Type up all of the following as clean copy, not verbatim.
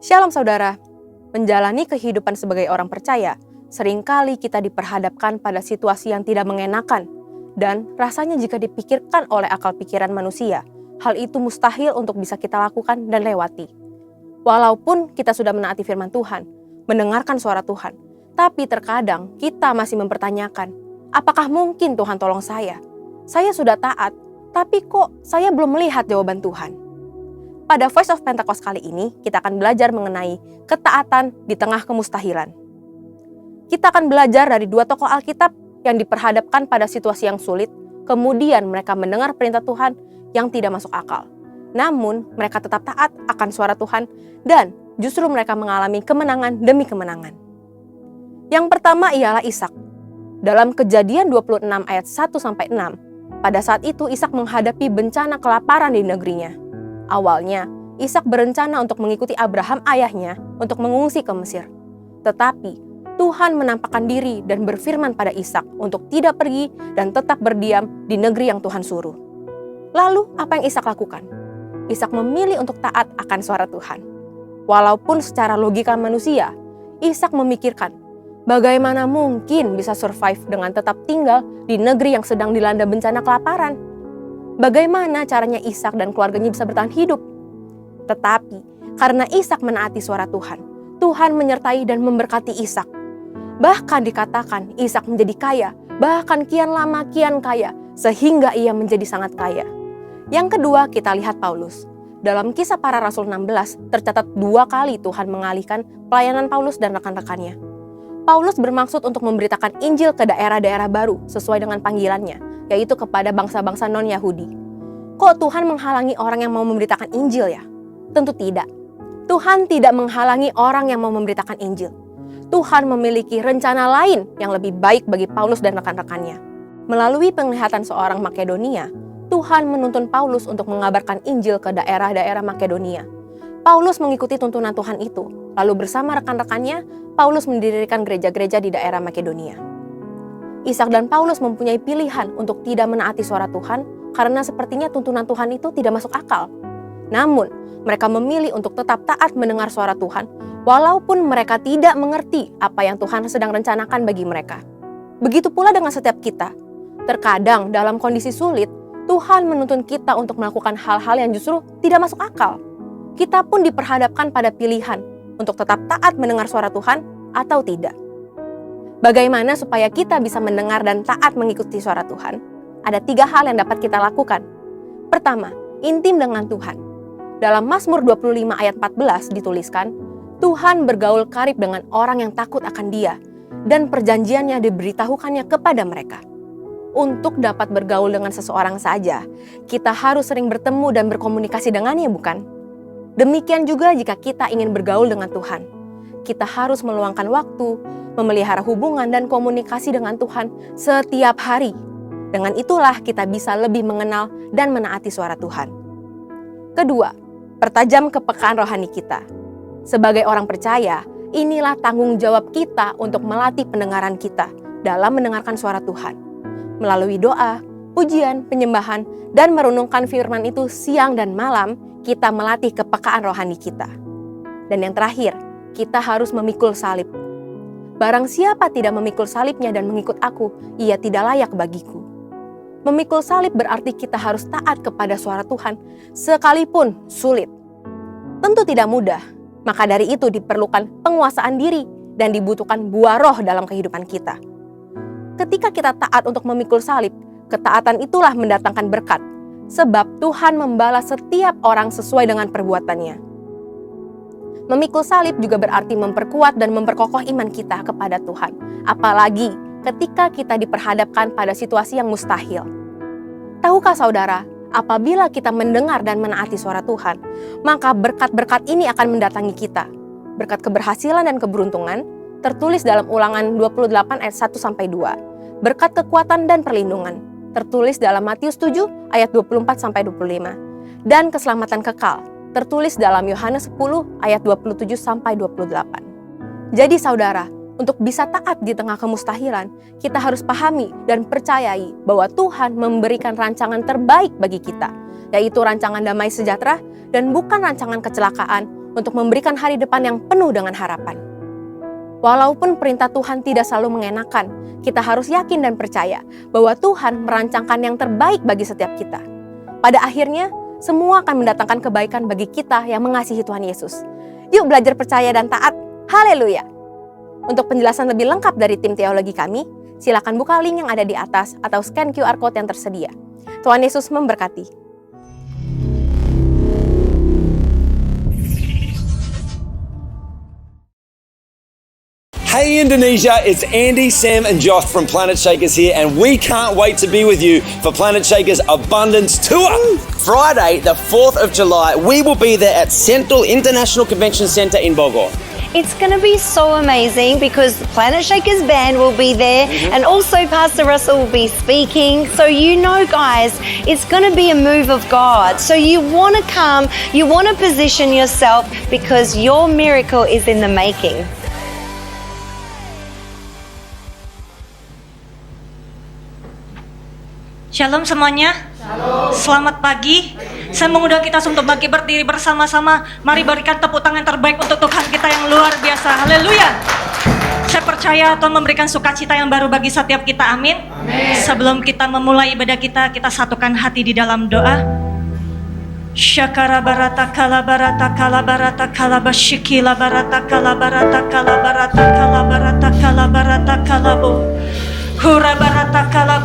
Shalom saudara, menjalani kehidupan sebagai orang percaya, seringkali kita diperhadapkan pada situasi yang tidak mengenakan, dan rasanya jika dipikirkan oleh akal pikiran manusia, hal itu mustahil untuk bisa kita lakukan dan lewati. Walaupun kita sudah menaati firman Tuhan, mendengarkan suara Tuhan, tapi terkadang kita masih mempertanyakan, apakah mungkin Tuhan tolong saya? Saya sudah taat, tapi kok saya belum melihat jawaban Tuhan? Pada Voice of Pentecost kali ini, kita akan belajar mengenai ketaatan di tengah kemustahilan. Kita akan belajar dari dua tokoh Alkitab yang diperhadapkan pada situasi yang sulit, kemudian mereka mendengar perintah Tuhan yang tidak masuk akal. Namun, mereka tetap taat akan suara Tuhan dan justru mereka mengalami kemenangan demi kemenangan. Yang pertama ialah Ishak. Dalam Kejadian 26 ayat 1-6, pada saat itu Ishak menghadapi bencana kelaparan di negerinya. Awalnya, Ishak berencana untuk mengikuti Abraham ayahnya untuk mengungsi ke Mesir. Tetapi, Tuhan menampakkan diri dan berfirman pada Ishak untuk tidak pergi dan tetap berdiam di negeri yang Tuhan suruh. Lalu, apa yang Ishak lakukan? Ishak memilih untuk taat akan suara Tuhan. Walaupun secara logika manusia, Ishak memikirkan, bagaimana mungkin bisa survive dengan tetap tinggal di negeri yang sedang dilanda bencana kelaparan? Bagaimana caranya Ishak dan keluarganya bisa bertahan hidup? Tetapi, karena Ishak menaati suara Tuhan, Tuhan menyertai dan memberkati Ishak. Bahkan dikatakan Ishak menjadi kaya, bahkan kian lama kian kaya, sehingga ia menjadi sangat kaya. Yang kedua, kita lihat Paulus. Dalam Kisah Para Rasul 16, tercatat 2 kali Tuhan mengalihkan pelayanan Paulus dan rekan-rekannya. Paulus bermaksud untuk memberitakan Injil ke daerah-daerah baru sesuai dengan panggilannya, yaitu kepada bangsa-bangsa non-Yahudi. Kok Tuhan menghalangi orang yang mau memberitakan Injil ya? Tentu tidak. Tuhan tidak menghalangi orang yang mau memberitakan Injil. Tuhan memiliki rencana lain yang lebih baik bagi Paulus dan rekan-rekannya. Melalui penglihatan seorang Makedonia, Tuhan menuntun Paulus untuk mengabarkan Injil ke daerah-daerah Makedonia. Paulus mengikuti tuntunan Tuhan itu, lalu bersama rekan-rekannya, Paulus mendirikan gereja-gereja di daerah Makedonia. Ishak dan Paulus mempunyai pilihan untuk tidak menaati suara Tuhan karena sepertinya tuntunan Tuhan itu tidak masuk akal. Namun, mereka memilih untuk tetap taat mendengar suara Tuhan walaupun mereka tidak mengerti apa yang Tuhan sedang rencanakan bagi mereka. Begitu pula dengan setiap kita. Terkadang dalam kondisi sulit, Tuhan menuntun kita untuk melakukan hal-hal yang justru tidak masuk akal. Kita pun diperhadapkan pada pilihan untuk tetap taat mendengar suara Tuhan atau tidak. Bagaimana supaya kita bisa mendengar dan taat mengikuti suara Tuhan? Ada 3 hal yang dapat kita lakukan. Pertama, intim dengan Tuhan. Dalam Mazmur 25 ayat 14 dituliskan, Tuhan bergaul karib dengan orang yang takut akan Dia, dan perjanjiannya diberitahukannya kepada mereka. Untuk dapat bergaul dengan seseorang saja, kita harus sering bertemu dan berkomunikasi dengannya, bukan? Demikian juga jika kita ingin bergaul dengan Tuhan. Kita harus meluangkan waktu, memelihara hubungan dan komunikasi dengan Tuhan setiap hari. Dengan itulah kita bisa lebih mengenal dan menaati suara Tuhan. Kedua, pertajam kepekaan rohani kita. Sebagai orang percaya, inilah tanggung jawab kita untuk melatih pendengaran kita dalam mendengarkan suara Tuhan. Melalui doa, pujian, penyembahan, dan merenungkan firman itu siang dan malam, kita melatih kepekaan rohani kita. Dan yang terakhir, kita harus memikul salib. Barang siapa tidak memikul salibnya dan mengikut aku, ia tidak layak bagiku. Memikul salib berarti kita harus taat kepada suara Tuhan, sekalipun sulit. Tentu tidak mudah, maka dari itu diperlukan penguasaan diri dan dibutuhkan buah roh dalam kehidupan kita. Ketika kita taat untuk memikul salib, ketaatan itulah mendatangkan berkat, sebab Tuhan membalas setiap orang sesuai dengan perbuatannya. Memikul salib juga berarti memperkuat dan memperkokoh iman kita kepada Tuhan, apalagi ketika kita diperhadapkan pada situasi yang mustahil. Tahukah saudara, apabila kita mendengar dan menaati suara Tuhan, maka berkat-berkat ini akan mendatangi kita. Berkat keberhasilan dan keberuntungan, tertulis dalam Ulangan 28 ayat 1-2. Berkat kekuatan dan perlindungan, tertulis dalam Matius 7 ayat 24-25. Dan keselamatan kekal, tertulis dalam Yohanes 10 ayat 27-28. Jadi saudara, untuk bisa taat di tengah kemustahilan, kita harus pahami dan percayai bahwa Tuhan memberikan rancangan terbaik bagi kita, yaitu rancangan damai sejahtera dan bukan rancangan kecelakaan untuk memberikan hari depan yang penuh dengan harapan. Walaupun perintah Tuhan tidak selalu mengenakan, kita harus yakin dan percaya bahwa Tuhan merancangkan yang terbaik bagi setiap kita. Pada akhirnya, semua akan mendatangkan kebaikan bagi kita yang mengasihi Tuhan Yesus. Yuk belajar percaya dan taat. Haleluya! Untuk penjelasan lebih lengkap dari tim teologi kami, silakan buka link yang ada di atas atau scan QR Code yang tersedia. Tuhan Yesus memberkati. Hey Indonesia, it's Andy, Sam and Josh from Planet Shakers here, and we can't wait to be with you for Planet Shakers Abundance Tour. Friday, the 4th of July, we will be there at Central International Convention Centre in Bogor. It's going to be so amazing because the Planet Shakers band will be there and also Pastor Russell will be speaking. So you know, guys, it's going to be a move of God. So you want to come, you want to position yourself because your miracle is in the making. Shalom semuanya. Shalom. Selamat pagi. Saya mengundang kita untuk bangkit berdiri bersama-sama. Mari berikan tepuk tangan terbaik untuk Tuhan kita yang luar biasa. Haleluya. Saya percaya Tuhan memberikan sukacita yang baru bagi setiap kita. Amin. Amin. Sebelum kita memulai ibadah kita satukan hati di dalam doa. Syakara barata kala barata kala barata kala bashikila barata kala barata kala barata kala barata kala barata kala bo. Hura barata kala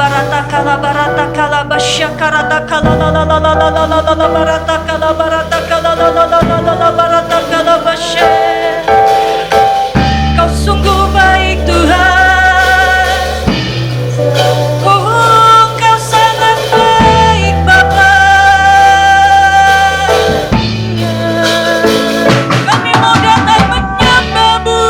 basyakarata kala la la la la la la la la barata kala la la la la la barata kala basya. Kau sungguh baik Tuhan. Oh, Kau sangat baik Bapa. Kami mau datang menyembah-Mu.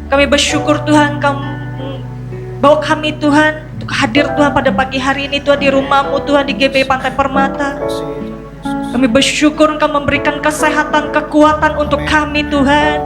Kami bersyukur Tuhan, Kau bawa kami Tuhan untuk hadir Tuhan pada pagi hari ini Tuhan di rumah-Mu Tuhan di GBI Pantai Permata. Kami bersyukur Engkau memberikan kesehatan, kekuatan untuk kami Tuhan.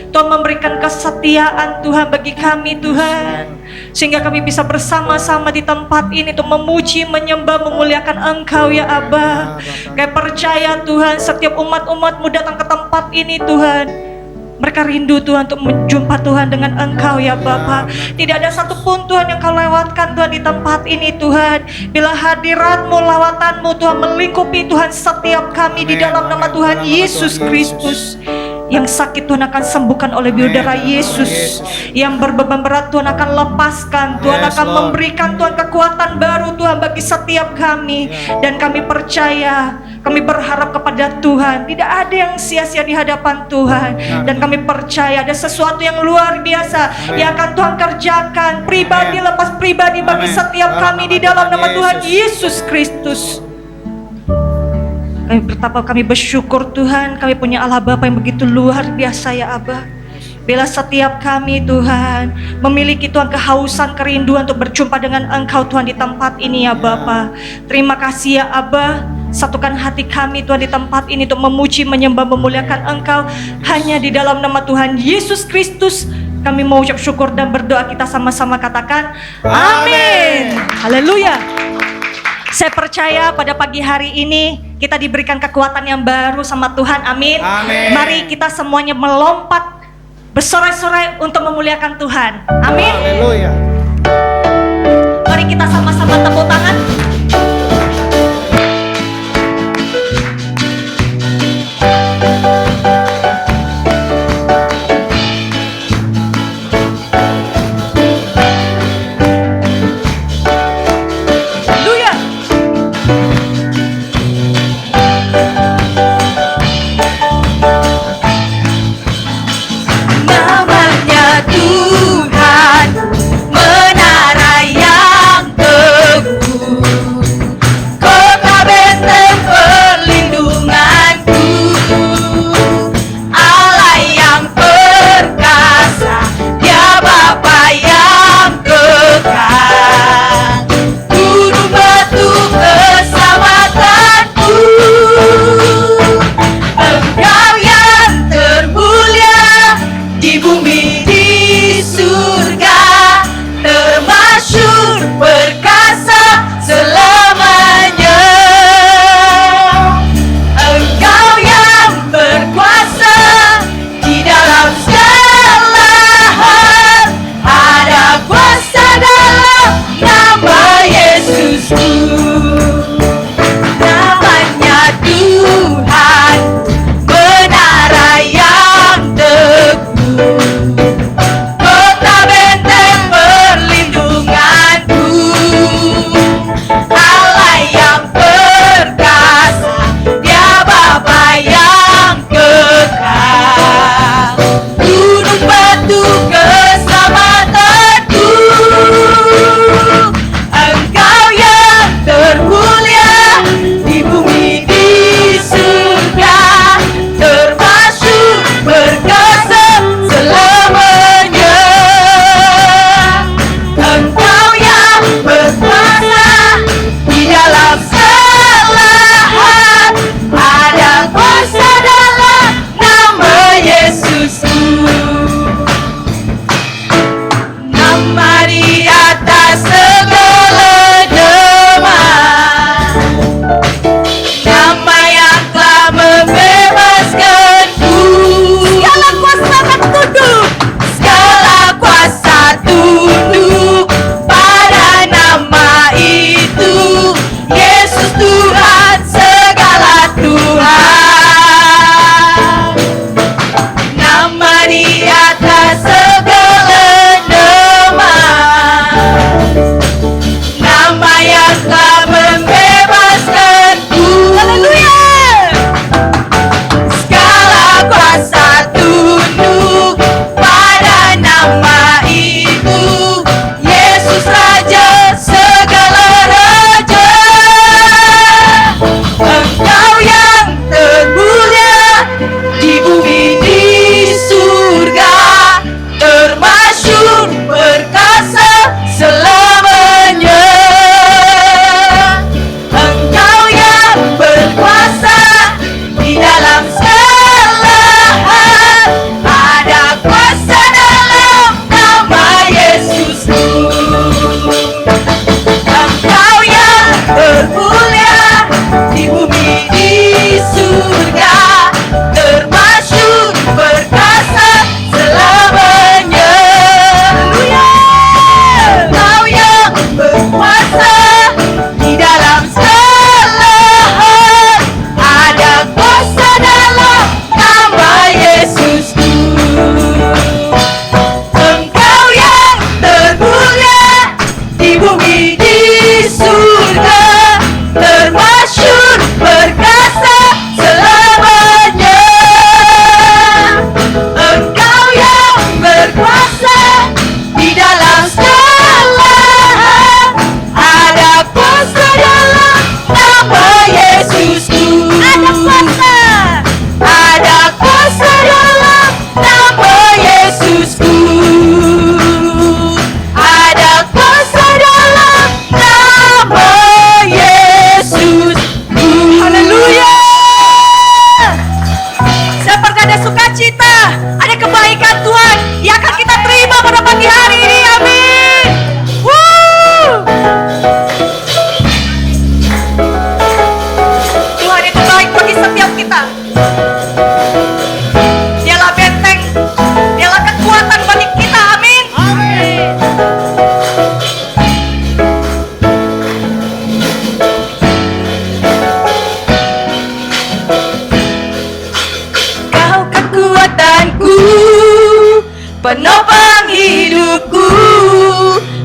Tuhan memberikan kesetiaan Tuhan bagi kami Tuhan. Sehingga kami bisa bersama-sama di tempat ini untuk memuji, menyembah, memuliakan Engkau ya Aba. Kami percaya Tuhan setiap umat-umat-Mu datang ke tempat ini Tuhan. Mereka rindu Tuhan untuk menjumpa Tuhan dengan Engkau ya Bapa. Tidak ada satupun Tuhan yang Kau lewatkan Tuhan di tempat ini Tuhan. Bila hadirat-Mu, lawatan-Mu Tuhan melingkupi Tuhan setiap kami di dalam nama Tuhan Yesus Kristus. Yang sakit Tuhan akan sembuhkan oleh biudara Yesus. Yang berbeban berat Tuhan akan lepaskan. Tuhan akan memberikan Tuhan kekuatan baru Tuhan bagi setiap kami. Dan kami percaya, kami berharap kepada Tuhan. Tidak ada yang sia-sia di hadapan Tuhan. Dan kami percaya ada sesuatu yang luar biasa yang akan Tuhan kerjakan pribadi lepas pribadi bagi setiap kami di dalam nama Tuhan Yesus Kristus. Kami bertapa, kami bersyukur Tuhan, kami punya Allah Bapa yang begitu luar biasa ya Abah. Bila setiap kami Tuhan memiliki Tuhan kehausan, kerinduan untuk berjumpa dengan Engkau Tuhan di tempat ini ya Bapa. Terima kasih ya Abah. Satukan hati kami Tuhan di tempat ini untuk memuji, menyembah, memuliakan Engkau. Hanya di dalam nama Tuhan Yesus Kristus kami mau ucap syukur dan berdoa. Kita sama-sama katakan amin. Haleluya. Saya percaya pada pagi hari ini kita diberikan kekuatan yang baru sama Tuhan. Amin. Amin. Mari kita semuanya melompat bersorai-sorai untuk memuliakan Tuhan. Amin. Haleluya. Mari kita sama-sama tepuk tangan. di atas segala nama, nama yang telah membebaskanku. Haleluya. Segala kuasa tunduk pada nama itu, Yesus Raja segala raja. Engkau yang termulia di bumi di surga, termasyhur perkasa selamanya. Engkau yang berkuasa di dalam segala hal, ada kuasa dalam nama Yesusku. Engkau yang termulia di bumi di surga, termasyhur perkasa selamanya. Haleluya. Engkau yang berkuasa di dalam segala hal, ada kuasa dalam nama Yesusku. Engkau yang termulia di bumi di surga, termasyhur perkasa selamanya. Engkau yang berkuasa di dalam segala hal, ada kuasa dalam nama Yesusku. Ada kuasa dalam nama Yesusku. Ada kuasa dalam nama Yesusku. Haleluya. Seperti ada sukacita, ada kebaikan Tuhan yang akan kita terima pada pagi hari ini. Amin. Woo! Tuhan itu baik bagi setiap kita. Dialah benteng, dialah kekuatan bagi kita. Amin. Kau kekuatanku, penopang hidupku,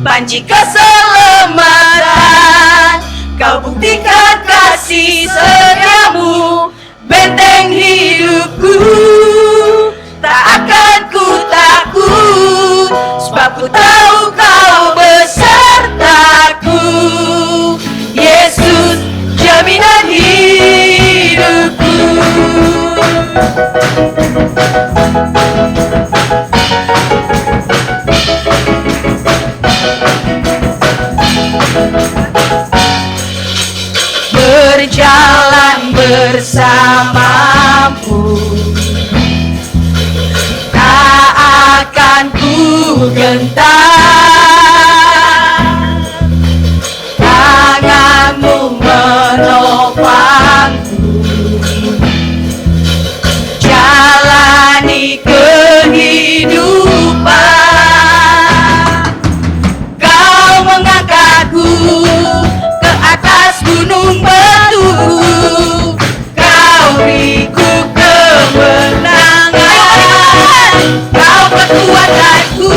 panji keselamatan. Kau buktikan kasih setiamu, benteng hidupku. Tak akan ku takut, sebab ku tahu kau besertaku. Yesus jaminan hidupku. Berjalan bersamamu, tak akan ku gentar. Tanganmu menopangku, jalani kehidupan. Kau mengangkatku ke atas gunung batu, kau beriku kemenangan. Kau kekuatanku,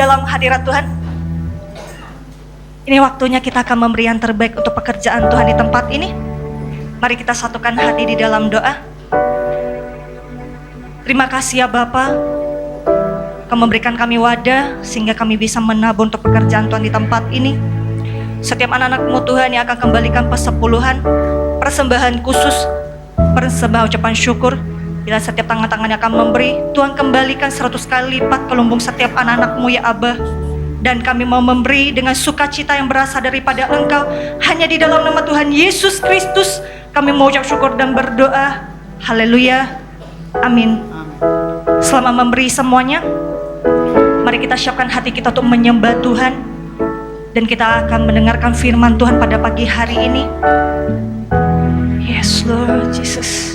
dalam hadirat Tuhan? Ini waktunya kita akan memberi yang terbaik untuk pekerjaan Tuhan di tempat ini. Mari kita satukan hati di dalam doa. Terima kasih ya Bapa, Kau memberikan kami wadah sehingga kami bisa menabur untuk pekerjaan Tuhan di tempat ini. Setiap anak-anak-Mu Tuhan yang akan kembalikan persepuluhan, persembahan khusus, persembahan ucapan syukur, bila setiap tangan-tangannya akan memberi, Tuhan kembalikan 100 kali lipat ke lumbung setiap anak-anak-Mu ya Abah. Dan kami mau memberi dengan sukacita yang berasal daripada Engkau. Hanya di dalam nama Tuhan Yesus Kristus kami mau ucap syukur dan berdoa. Haleluya. Amin. Selama memberi semuanya, mari kita siapkan hati kita untuk menyembah Tuhan. Dan kita akan mendengarkan firman Tuhan pada pagi hari ini. Yes Lord Jesus.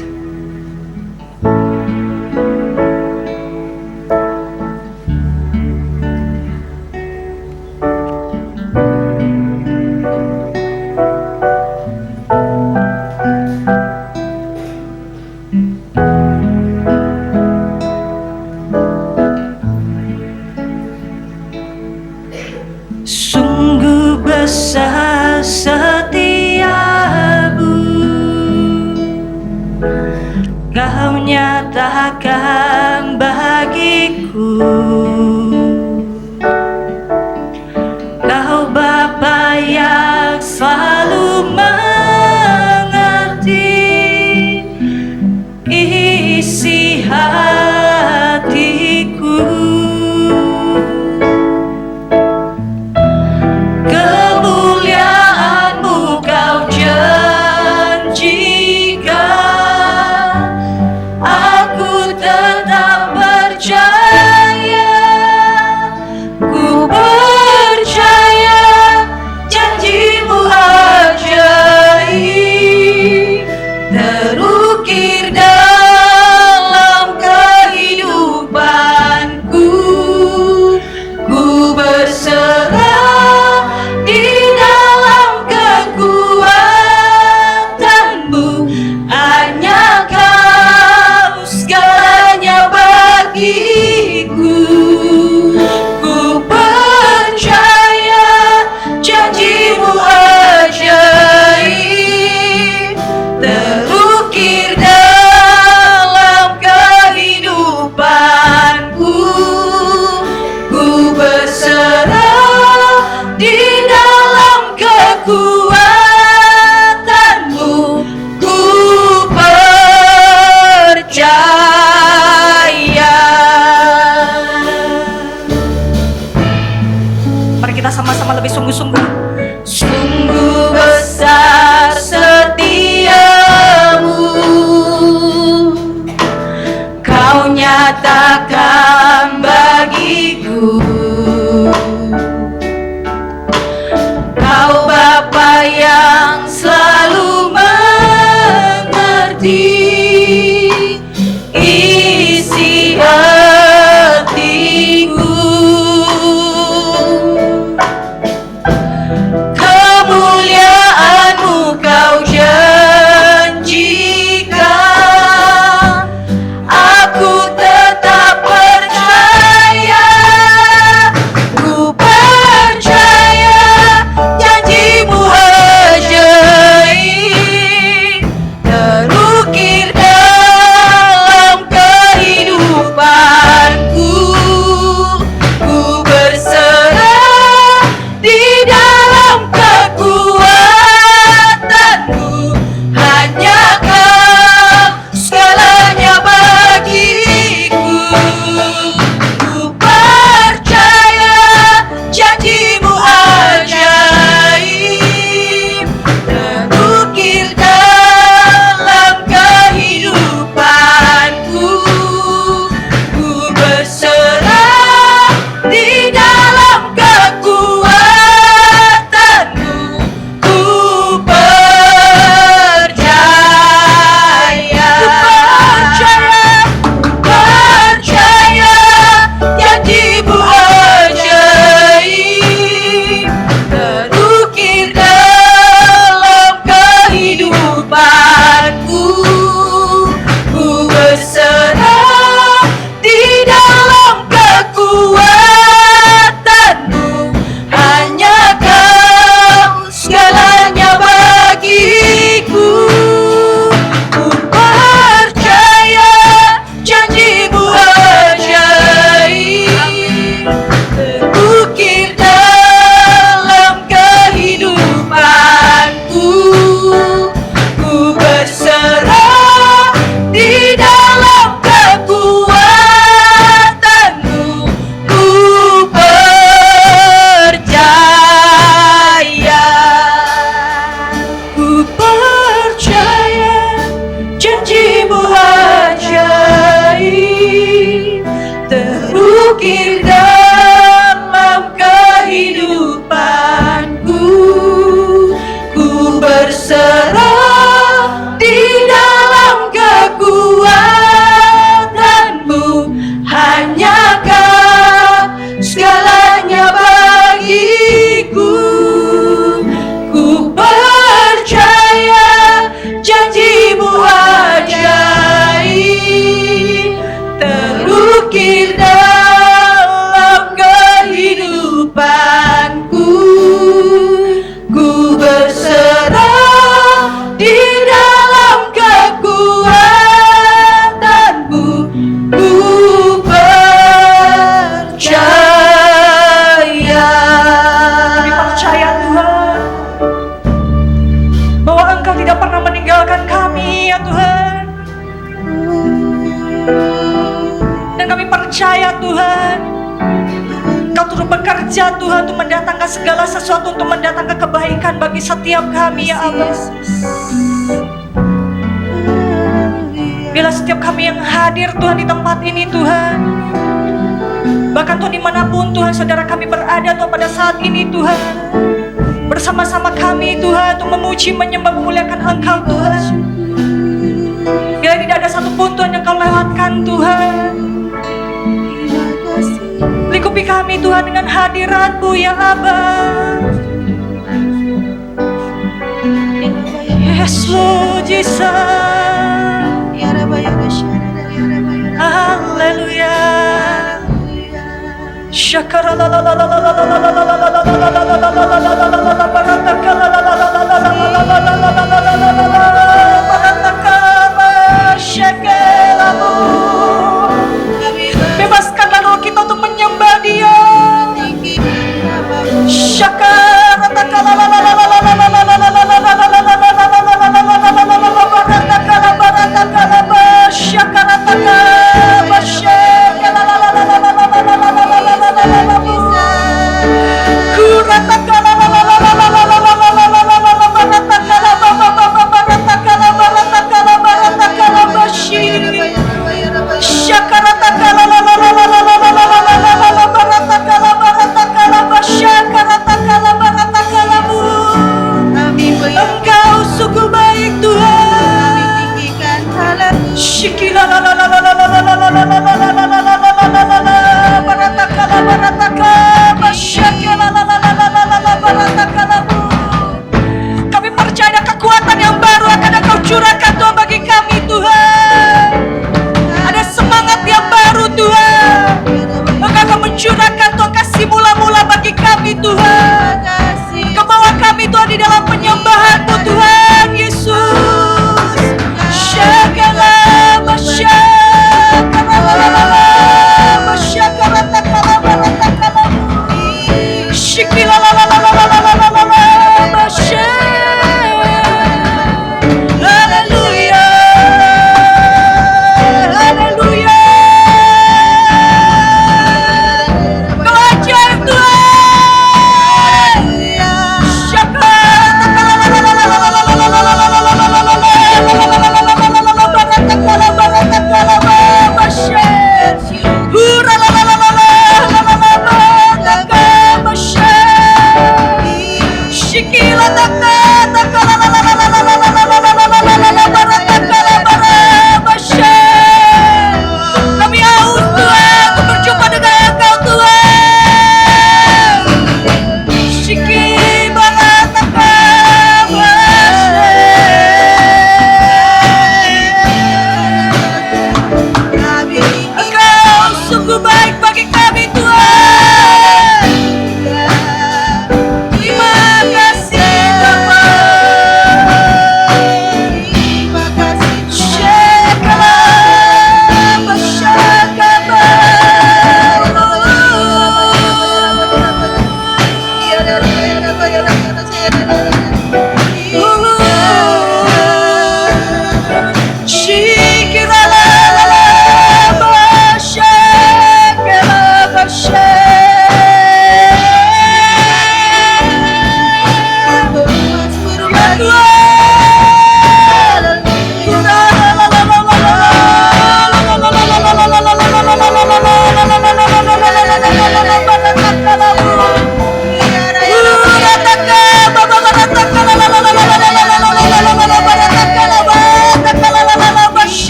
Sungguh besar setiamu, Kau nyatakan bagiku. Kau Bapa yang selalu mengerti isi hatiku. Kemuliaan-Mu Kau janjikan, aku tetap percaya. Ku percaya janji-Mu ajaib terukir dalam kehidupanku. Ku berserah di dalam kekuatan-Mu, hanya Kau segalanya bagiku. Ku percaya janji-Mu ajaib terukir dalam terukir dalam kehidupanku. Ku berserah di dalam kekuatanmu, hanya Kau segalanya bagiku. Ku percaya janjimu ajaib, terukir dalam kehidupanku. Ku berserah di dalam kekuatanmu. Ku percaya. Kami percaya Tuhan bahwa Engkau tidak pernah meninggalkan kami ya Tuhan. Dan kami percaya Tuhan, Engkau turut bekerja Tuhan untuk mendatangkan segala sesuatu, untuk mendatangkan kebaikan bagi setiap kami ya Allah. Bila setiap kami yang hadir Tuhan di tempat ini Tuhan, bahkan Tuhan dimanapun Tuhan saudara kami berada Tuhan pada saat ini Tuhan, bersama-sama kami Tuhan untuk memuji, menyembah, memuliakan Engkau Tuhan. Bila tidak ada satupun Tuhan yang Kau lewatkan Tuhan, lingkupi kami Tuhan dengan hadirat-Mu ya Abah. Yes Lord Jesus. Haleluya. Bebaskanlah roh kita untuk menyembah Dia. Engkau sungguh baik Tuhan. Kami percaya kekuatan yang baru akan Engkau curahkan Tuhan bagi kami Tuhan. Ada semangat yang baru Tuhan. Engkau akan mencurahkan Tuhan kasih mula-mula bagi kami Tuhan. Engkau bawa kami Tuhan di dalam penyembahan-Mu Tuhan Yesus. Syakala masyakala.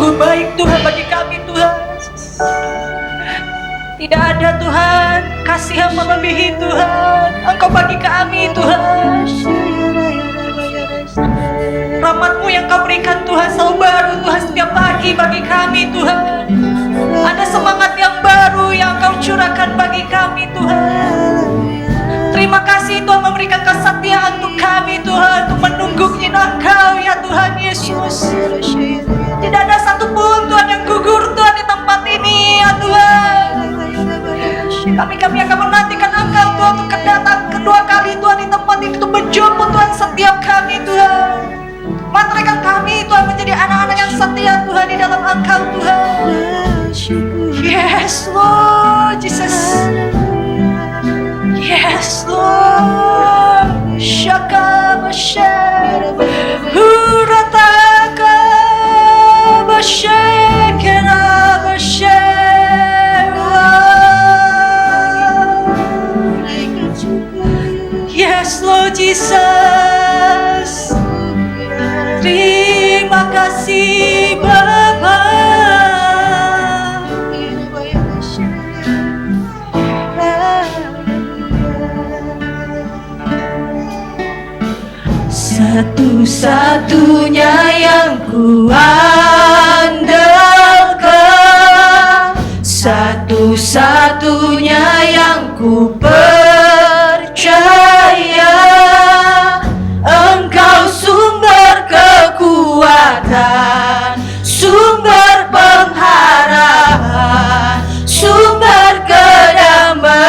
sungguh baik Tuhan bagi kami Tuhan. Tidak ada Tuhan kasih yang melebihi Tuhan. Engkau bagi kami Tuhan. Rahmat-Mu yang Kau berikan Tuhan selalu baru Tuhan setiap pagi bagi kami Tuhan. Ada semangat yang baru yang Kau curahkan bagi kami Tuhan. Terima kasih Tuhan memberikan kesetiaan untuk kami Tuhan, untuk menunggu Engkau ya Tuhan Yesus. Tidak ada satupun Tuhan yang gugur Tuhan di tempat ini ya Tuhan. Kami akan menantikan Engkau Tuhan untuk kedatangan kedua kali Tuhan di tempat ini, untuk menjemput Tuhan setiap kami Tuhan. Mantrakan kami Tuhan menjadi anak-anak yang setia Tuhan di dalam Engkau Tuhan. Yes Lord Jesus. Yes Lord. Shaka Bashe Hurataka Bashe Kena Bashe. Yes Lord Jesus. Terima kasih Bapa. Satu-satunya yang ku andalkan, satu-satunya yang ku percaya, Engkau sumber kekuatan, sumber pengharapan, sumber kedamaian.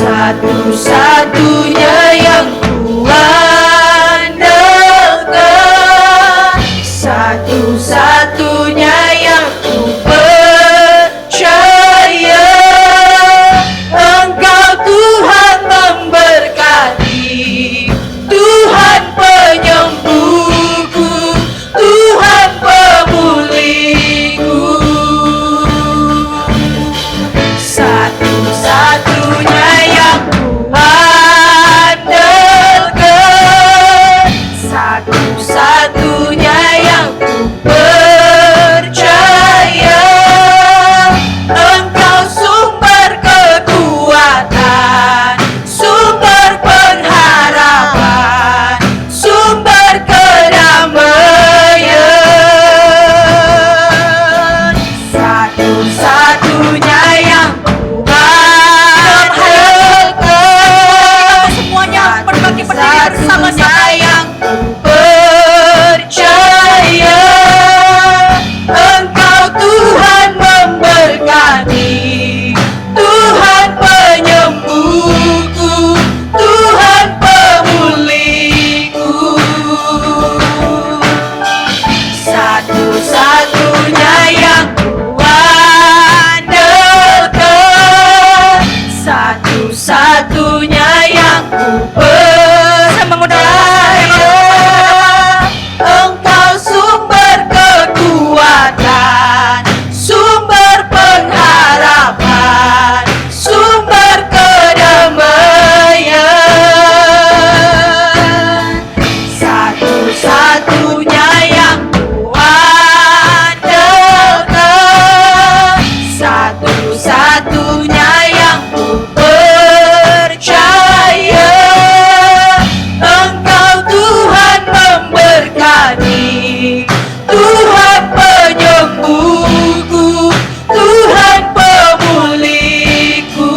Satu-satunya yang ku andalkan, satu-satunya yang ku percaya, Engkau Tuhan memberkati, Tuhan penyembuhku, Tuhan pemulihku. Satu-satunya yang ku andalkan, satu-satunya yang ku percaya, Engkau sumber kekuatan, sumber pengharapan, sumber kedamaian. Satu-satunya yang ku andalkan, semuanya berbagi bersama-sama yang ku percaya, Engkau Tuhan memberkati, Tuhan penyembuhku, Tuhan pemulihku. Satu-satunya yang ku andalkan, satu-satunya yang ku percaya, Engkau sumber kekuatan, sumber pengharapan, sumber kedamaian. Satu-satunya yang ku andalkan, satu-satunya yang ku percaya, Engkau Tuhan memberkati, Tuhan penyembuhku, Tuhan pemulihku.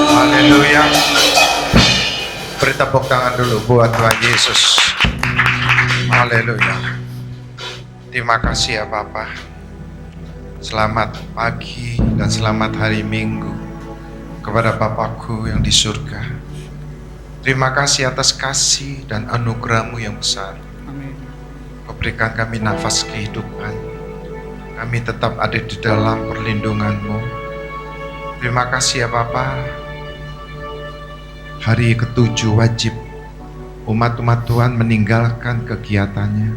Haleluya. Beri tepuk tangan dulu buat Tuhan Yesus. Haleluya. Terima kasih ya Bapa. Selamat pagi dan selamat hari Minggu kepada Bapakku yang di surga. Terima kasih atas kasih dan anugerah-Mu yang besar. Kau berikan kami nafas kehidupan. Kami tetap ada di dalam perlindungan-Mu. Terima kasih ya Bapa. Hari ke-7 wajib umat-umat Tuhan meninggalkan kegiatannya,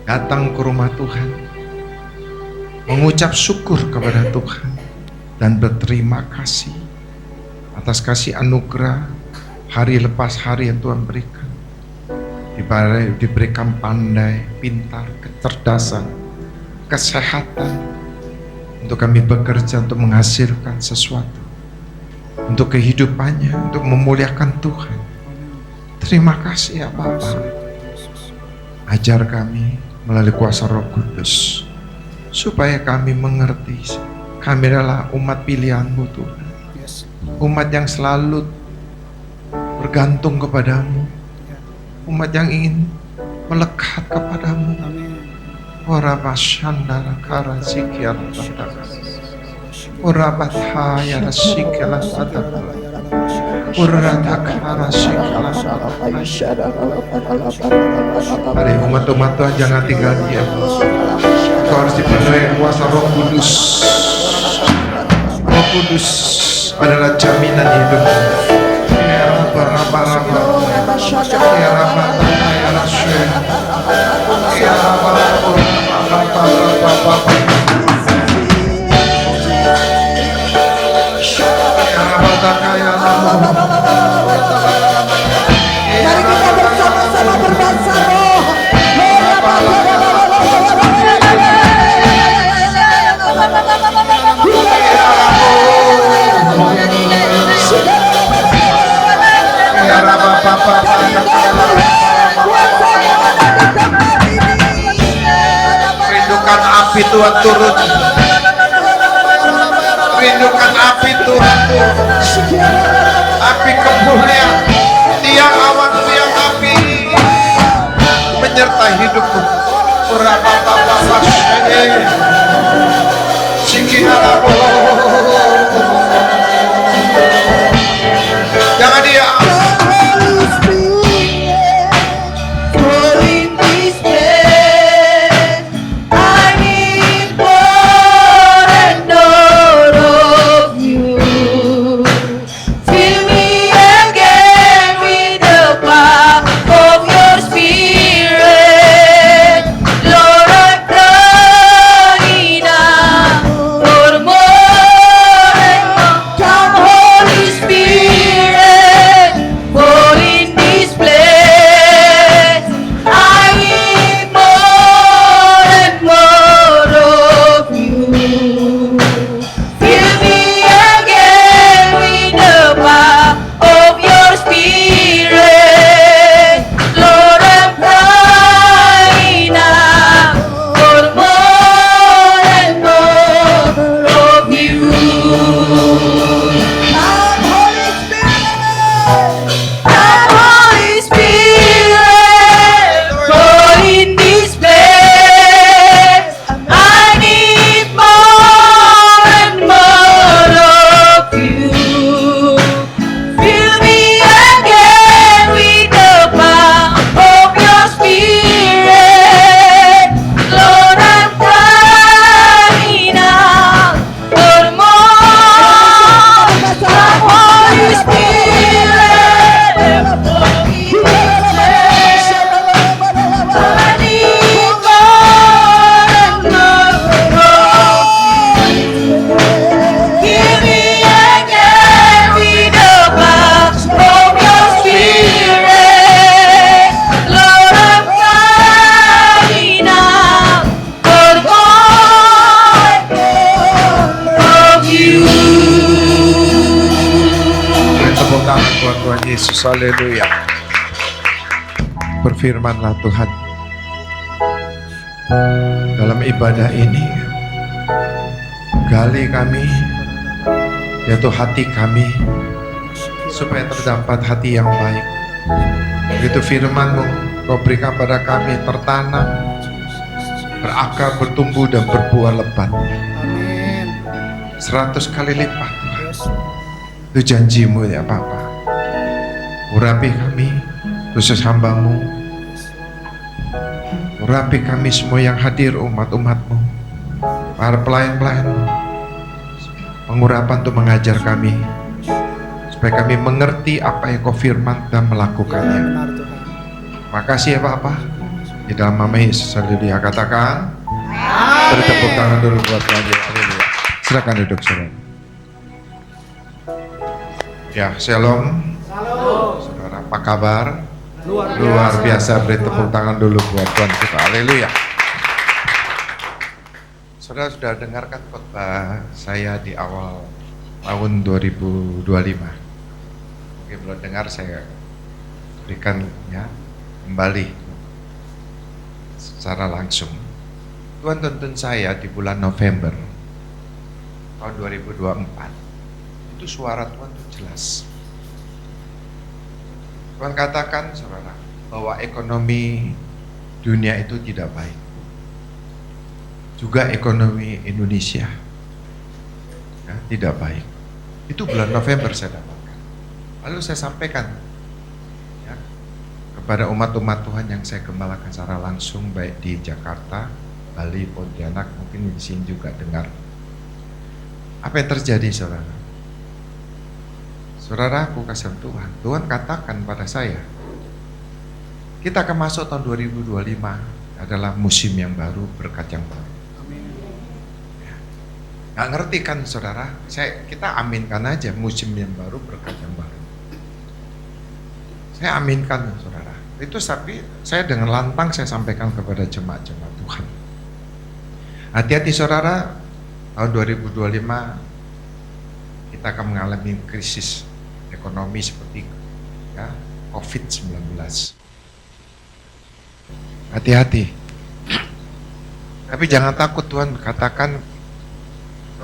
datang ke rumah Tuhan, mengucap syukur kepada Tuhan, dan berterima kasih atas kasih anugerah hari lepas hari yang Tuhan berikan. diberikan pandai, pintar, kecerdasan, kesehatan, untuk kami bekerja untuk menghasilkan sesuatu, untuk kehidupannya, untuk memuliakan Tuhan. Terima kasih ya Bapa. Ajar kami melalui kuasa Roh Kudus, supaya kami mengerti kami adalah umat pilihan-Mu Tuhan. Umat yang selalu bergantung kepadamu, umat yang ingin melekat kepadamu. Ora bashandara kara sikiara tataka, ora bataya rasikala tataka, ora takara sikala tataka. Mari umat-umat Tuhan, jangan tinggal diam. Kau harus dipenuhi kuasa Roh Kudus. Roh Kudus adalah jaminan hidup. Ya Rabba, Rabba, Rabba. Ya Rabba, ya Rasul. Ya Rabba, Rabba, Rabba, Rabba. Ya Rabba, ya Rabba. Mari kita bersama-sama berbahasa roh. Rindukan api Tuhan turun. Rindukan api Tuhan turun. Api kemuliaan, tiang awan, tiang api menyertai hidupku. Jangan diam. Tuhan Yesus, haleluya. Berfirmanlah Tuhan dalam ibadah ini, gali kami, yaitu hati kami, supaya terdapat hati yang baik. Begitu firman-Mu Kau berikan pada kami tertanam, berakar, bertumbuh dan berbuah lebat. 100 kali lipat Tuhan. Itu janji-Mu ya Bapa. Urapi kami, khusus hamba-Mu. Urapi kami semua yang hadir, umat-umat-Mu, para pelayan-pelayan-Mu. Pengurapan untuk mengajar kami, supaya kami mengerti apa yang Kau firman dan melakukannya. Makasih ya Bapa. Di dalam nama Yesus, haleluya. Katakan, beri tepuk tangan dulu buat Tuhan. Haleluya. Silakan duduk saudara. Ya, shalom. Saudara, apa kabar? Luar biasa, beri tepuk tangan dulu buat Tuhan kita. Haleluya. Saudara sudah dengarkan khotbah saya di awal tahun 2025. Mungkin belum dengar, saya berikan ya kembali secara langsung. Tuhan tuntun saya di bulan November tahun 2024. Itu suara Tuhan itu jelas. Tuhan katakan, saudara, bahwa ekonomi dunia itu tidak baik. Juga ekonomi Indonesia ya, tidak baik. Itu bulan November saya dapatkan. Lalu saya sampaikan ya, kepada umat-umat Tuhan yang saya gembalakan secara langsung, baik di Jakarta, Bali, Pontianak, mungkin di sini juga dengar. Apa yang terjadi, saudara? Saudara, aku kasih Tuhan. Tuhan katakan pada saya, kita akan masuk tahun 2025 adalah musim yang baru, berkat yang baru. Nggak ngerti kan, saudara? Kita aminkan aja musim yang baru, berkat yang baru. Saya aminkan, saudara. Itu tapi saya dengan lantang saya sampaikan kepada jemaat-jemaat Tuhan. Hati-hati, saudara. Tahun 2025 kita akan mengalami krisis ekonomi seperti ya, COVID-19. Hati-hati. Tapi jangan takut, Tuhan katakan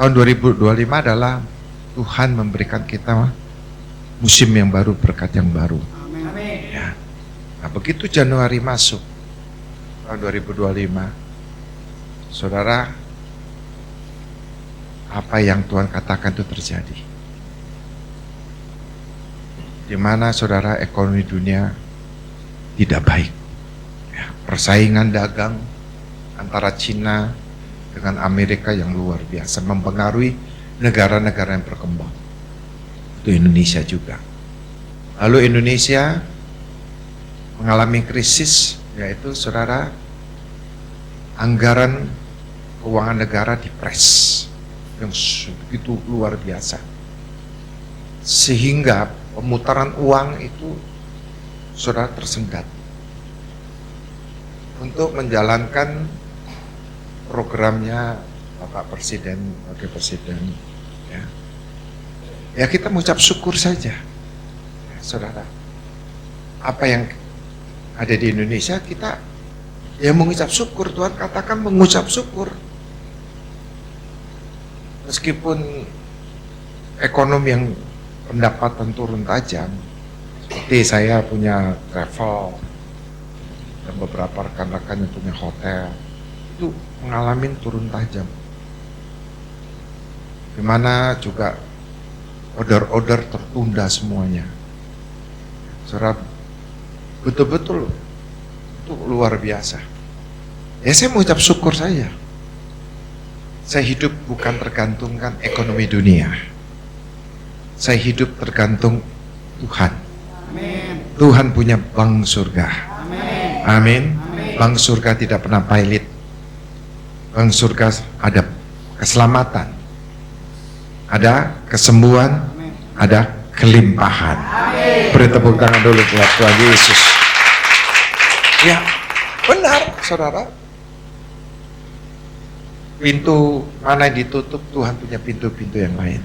tahun 2025 adalah Tuhan memberikan kita musim yang baru, berkat yang baru. Ya. Nah, begitu Januari masuk tahun 2025, saudara, apa yang Tuhan katakan itu terjadi. Di mana, saudara, ekonomi dunia tidak baik. Ya, persaingan dagang antara Cina dengan Amerika yang luar biasa mempengaruhi negara-negara yang berkembang. Itu Indonesia juga. Lalu Indonesia mengalami krisis, yaitu, saudara, anggaran keuangan negara dipres yang begitu luar biasa. Sehingga pemutaran uang itu, saudara, tersendat untuk menjalankan programnya Bapak Presiden, Wakil Presiden, ya kita mengucap syukur saja, ya, saudara. Apa yang ada di Indonesia kita ya mengucap syukur. Tuhan katakan mengucap syukur, meskipun ekonomi yang pendapatan turun tajam. Seperti saya punya travel dan beberapa rekan-rekan yang punya hotel, itu mengalami turun tajam. Dimana juga order-order tertunda semuanya. Saudara, betul-betul itu luar biasa. Ya saya mengucap syukur saya. Saya hidup bukan tergantungkan ekonomi dunia. Saya hidup tergantung Tuhan. Amin. Tuhan punya bank surga. Amin. Bank surga tidak pernah pailit. Bank surga ada keselamatan, ada kesembuhan, ada kelimpahan. Beri tepuk tangan dulu buat Tuhan Yesus. Ya, benar, saudara. Pintu mana yang ditutup, Tuhan punya pintu-pintu yang lain.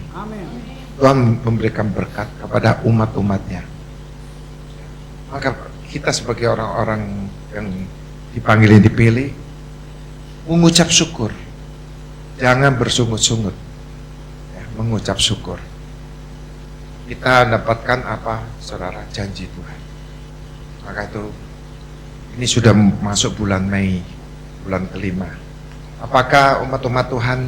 Tuhan memberikan berkat kepada umat-umatnya. Maka kita sebagai orang-orang yang dipanggil dan dipilih, mengucap syukur. Jangan bersungut-sungut, ya, mengucap syukur. Kita dapatkan apa, saudara? Janji Tuhan. Maka itu, ini sudah masuk bulan Mei, bulan kelima. Apakah umat-umat Tuhan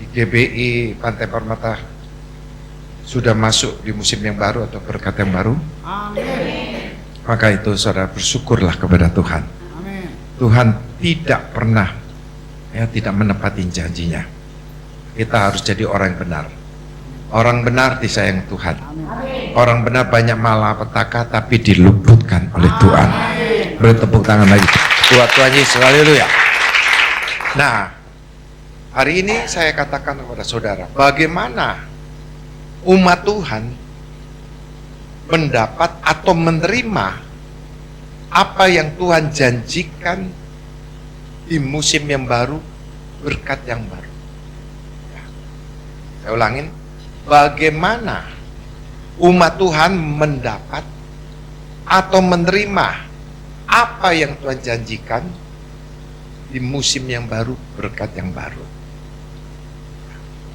di GBI Pantai Permata sudah masuk di musim yang baru atau berkat yang baru? Amin. Maka itu, saudara, bersyukurlah kepada Tuhan. Amin. Tuhan tidak pernah tidak menepati janjinya. Kita harus jadi orang yang benar. Orang benar disayang Tuhan. Amin. Orang benar banyak malapetaka tapi diluputkan oleh Tuhan. Beri tepuk tangan lagi buat Tuhan Yesus. Haleluya. Nah, hari ini saya katakan kepada saudara, bagaimana umat Tuhan mendapat atau menerima apa yang Tuhan janjikan di musim yang baru, berkat yang baru. Ya. Saya ulangin, bagaimana umat Tuhan mendapat atau menerima apa yang Tuhan janjikan di musim yang baru, berkat yang baru.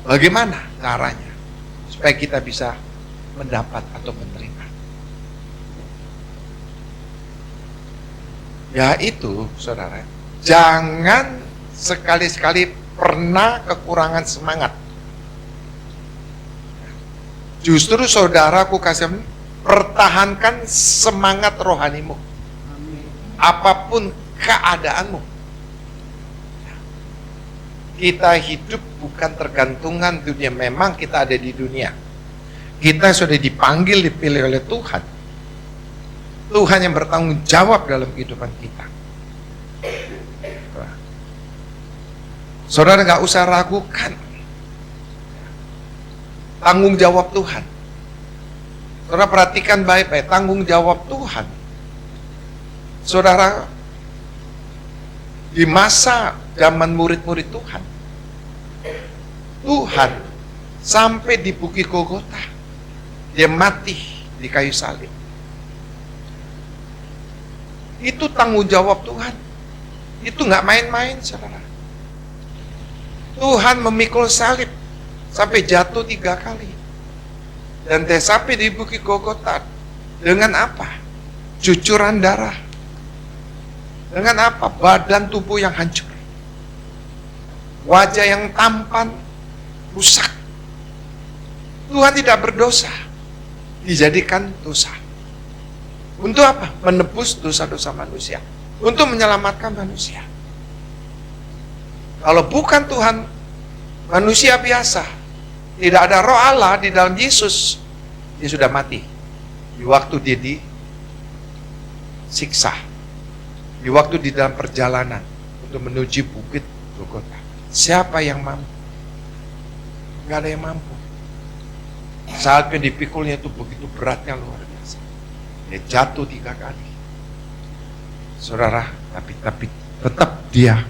Bagaimana caranya supaya kita bisa mendapat atau menerima? Yaitu, saudara, jangan sekali-sekali pernah kekurangan semangat. Justru saudaraku kasih, pertahankan semangat rohanimu. Apapun keadaanmu. Kita hidup bukan tergantungan dunia. Memang kita ada di dunia. Kita sudah dipanggil, dipilih oleh Tuhan. Tuhan yang bertanggung jawab dalam kehidupan kita. Saudara nggak usah ragukan tanggung jawab Tuhan. Saudara perhatikan baik-baik tanggung jawab Tuhan. Saudara, di masa zaman murid-murid Tuhan, Tuhan sampai di Bukit Golgota, dia mati di kayu salib. Itu tanggung jawab Tuhan. Itu nggak main-main, saudara. Tuhan memikul salib sampai jatuh 3 kali. Dan dia sampai di Bukit Golgota dengan apa? Cucuran darah. Dengan apa? Badan tubuh yang hancur. Wajah yang tampan, rusak. Tuhan tidak berdosa, dijadikan dosa. Untuk apa? Menebus dosa-dosa manusia. Untuk menyelamatkan manusia. Kalau bukan Tuhan, manusia biasa, tidak ada roh Allah di dalam Yesus, dia sudah mati. Di waktu dia disiksa. Di waktu di dalam perjalanan untuk menuju Bukit Golgota. Siapa yang mampu? Gak ada yang mampu. Saat yang dipikulnya itu begitu beratnya, luar biasa. Dia jatuh 3 kali. Saudara, tapi tetap dia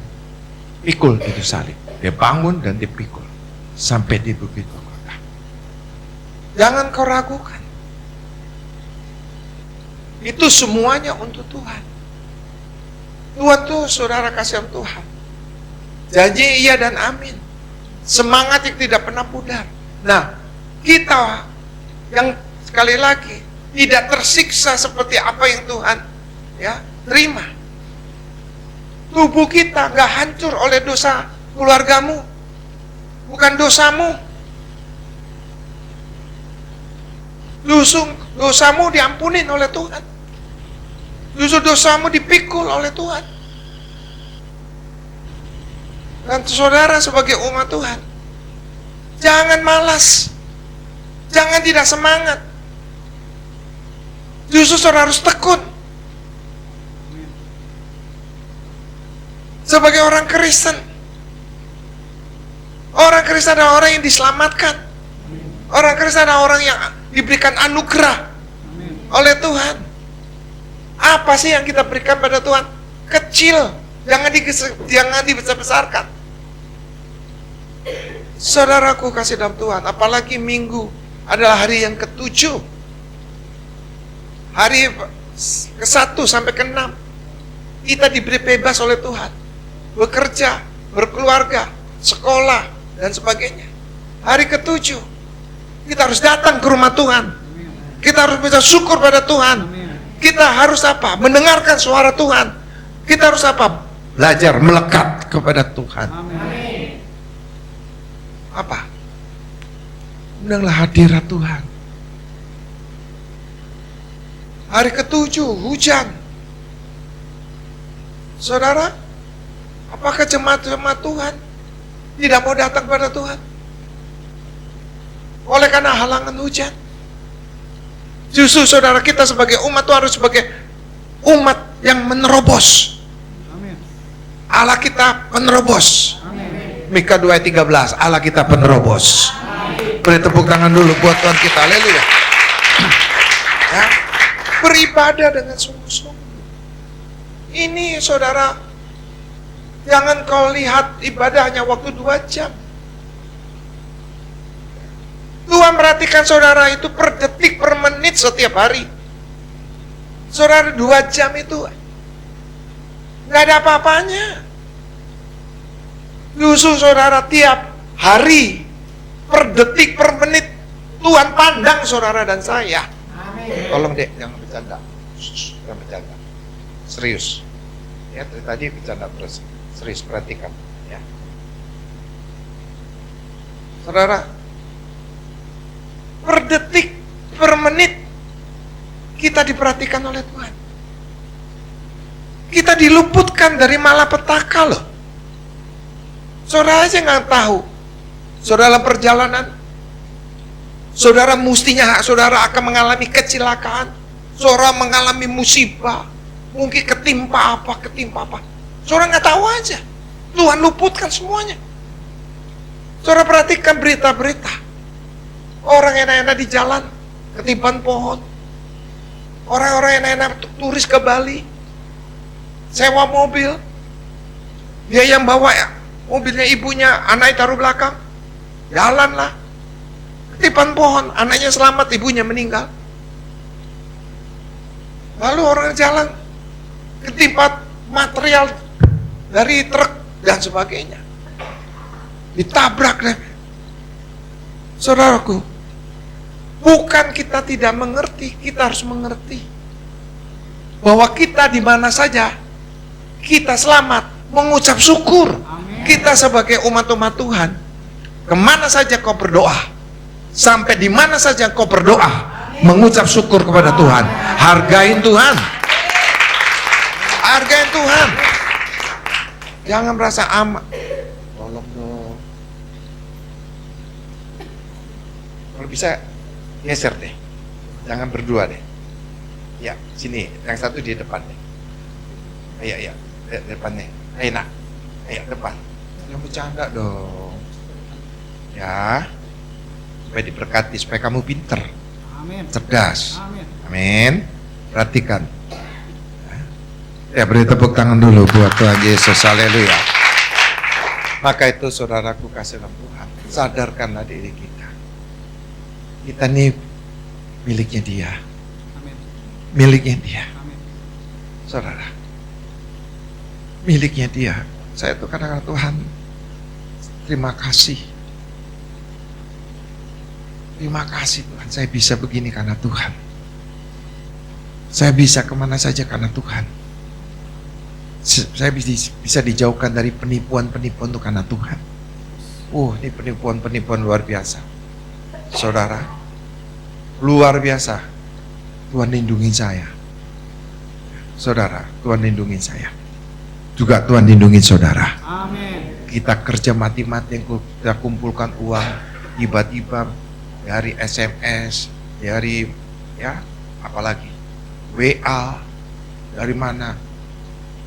pikul itu salib. Dia bangun dan dipikul sampai di Bukit Golgota. Jangan kau ragukan. Itu semuanya untuk Tuhan. Tuhan tuh saudara kasihan Tuhan. Janji iya dan amin. Semangat yang tidak pernah pudar. Nah, kita yang sekali lagi tidak tersiksa seperti apa yang Tuhan ya terima. Tubuh kita gak hancur oleh dosa keluargamu. Bukan dosamu. Dosamu diampunin oleh Tuhan. Justru dosamu dipikul oleh Tuhan. Dan saudara sebagai umat Tuhan, jangan malas. Jangan tidak semangat. Justru saudara harus tekun. Sebagai orang Kristen. Orang Kristen adalah orang yang diselamatkan. Orang Kristen adalah orang yang diberikan anugerah oleh Tuhan. Apa sih yang kita berikan pada Tuhan? Kecil, jangan dibesar-besarkan. Saudaraku kasih dalam Tuhan, apalagi minggu adalah hari yang ke-7. Hari ke-1 sampai ke-6. Kita diberi bebas oleh Tuhan. Bekerja, berkeluarga, sekolah, dan sebagainya. Hari ke-7, kita harus datang ke rumah Tuhan. Kita harus bisa syukur pada Tuhan. Kita harus apa? Mendengarkan suara Tuhan. Kita harus apa? Belajar melekat kepada Tuhan. Amin. Apa? Undanglah hadirat Tuhan. Hari ke-7 hujan. Saudara, apakah jemaat-jemaat Tuhan tidak mau datang pada Tuhan? Oleh karena halangan hujan. Justru saudara kita sebagai umat itu harus sebagai umat yang menerobos. Amin. Allah kita penerobos. Amin. Mika 2 ayat 13, Allah kita penerobos. Amin. Beri tepuk tangan dulu buat Tuhan kita. Haleluya. Ya, beribadah dengan sungguh-sungguh. Ini saudara, jangan kau lihat ibadah hanya waktu 2 jam. Tuhan perhatikan saudara itu per detik, per menit setiap hari. Saudara 2 jam itu nggak ada apa-apanya. Justru saudara tiap hari, per detik, per menit, Tuhan pandang saudara dan saya. Tolong dek, jangan bercanda. Jangan bercanda. Serius. Ya, dari tadi bercanda terus. Serius, perhatikan. Ya. Saudara, per detik, per menit, kita diperhatikan oleh Tuhan. Kita diluputkan dari malapetaka loh. Saudara aja nggak tahu. Saudara dalam perjalanan, saudara mestinya saudara akan mengalami kecelakaan, saudara mengalami musibah, mungkin ketimpa apa. Saudara nggak tahu aja. Tuhan luputkan semuanya. Saudara perhatikan berita-berita. Orang enak-enak di jalan, ketiban pohon. Orang-orang enak-enak turis ke Bali, sewa mobil. Dia yang bawa ya, mobilnya ibunya, anaknya taruh belakang. Jalanlah. Ketiban pohon, anaknya selamat, ibunya meninggal. Lalu orang jalan, ketimpa material dari truk dan sebagainya. Ditabrak deh. Saudaraku, bukan kita tidak mengerti, kita harus mengerti bahwa kita di mana saja kita selamat, mengucap syukur. Kita sebagai umat-umat Tuhan, kemana saja kau berdoa, sampai di mana saja kau berdoa, mengucap syukur kepada Tuhan. Hargain Tuhan, hargain Tuhan. Jangan merasa aman. Tolong dong, kalau bisa geser deh, jangan berdua deh. Ya, sini, yang satu di depan deh. Iya, depannya. Ayo nak, ayo depan. Jangan bercanda dong. Ya, supaya diberkati, supaya kamu pinter, cerdas. Amin. Perhatikan. Ya, beri tepuk tangan dulu buat Tuhan Yesus. Haleluya. Maka itu saudaraku kasih dalam Tuhan, sadarkanlah diri kita. Kita ini miliknya Dia. Miliknya Dia. Saudara, miliknya Dia. Saya tuh kadang-kadang, Tuhan, terima kasih. Terima kasih Tuhan, saya bisa begini karena Tuhan. Saya bisa kemana saja karena Tuhan. Saya bisa dijauhkan dari penipuan-penipuan itu karena Tuhan. Ini penipuan-penipuan luar biasa. Saudara, luar biasa. Tuhan lindungi saya. Saudara, Tuhan lindungi saya. Juga Tuhan lindungi saudara. Amin. Kita kerja mati-mati, kita kumpulkan uang, tiba-tiba dari SMS, dari apalagi WA, dari mana?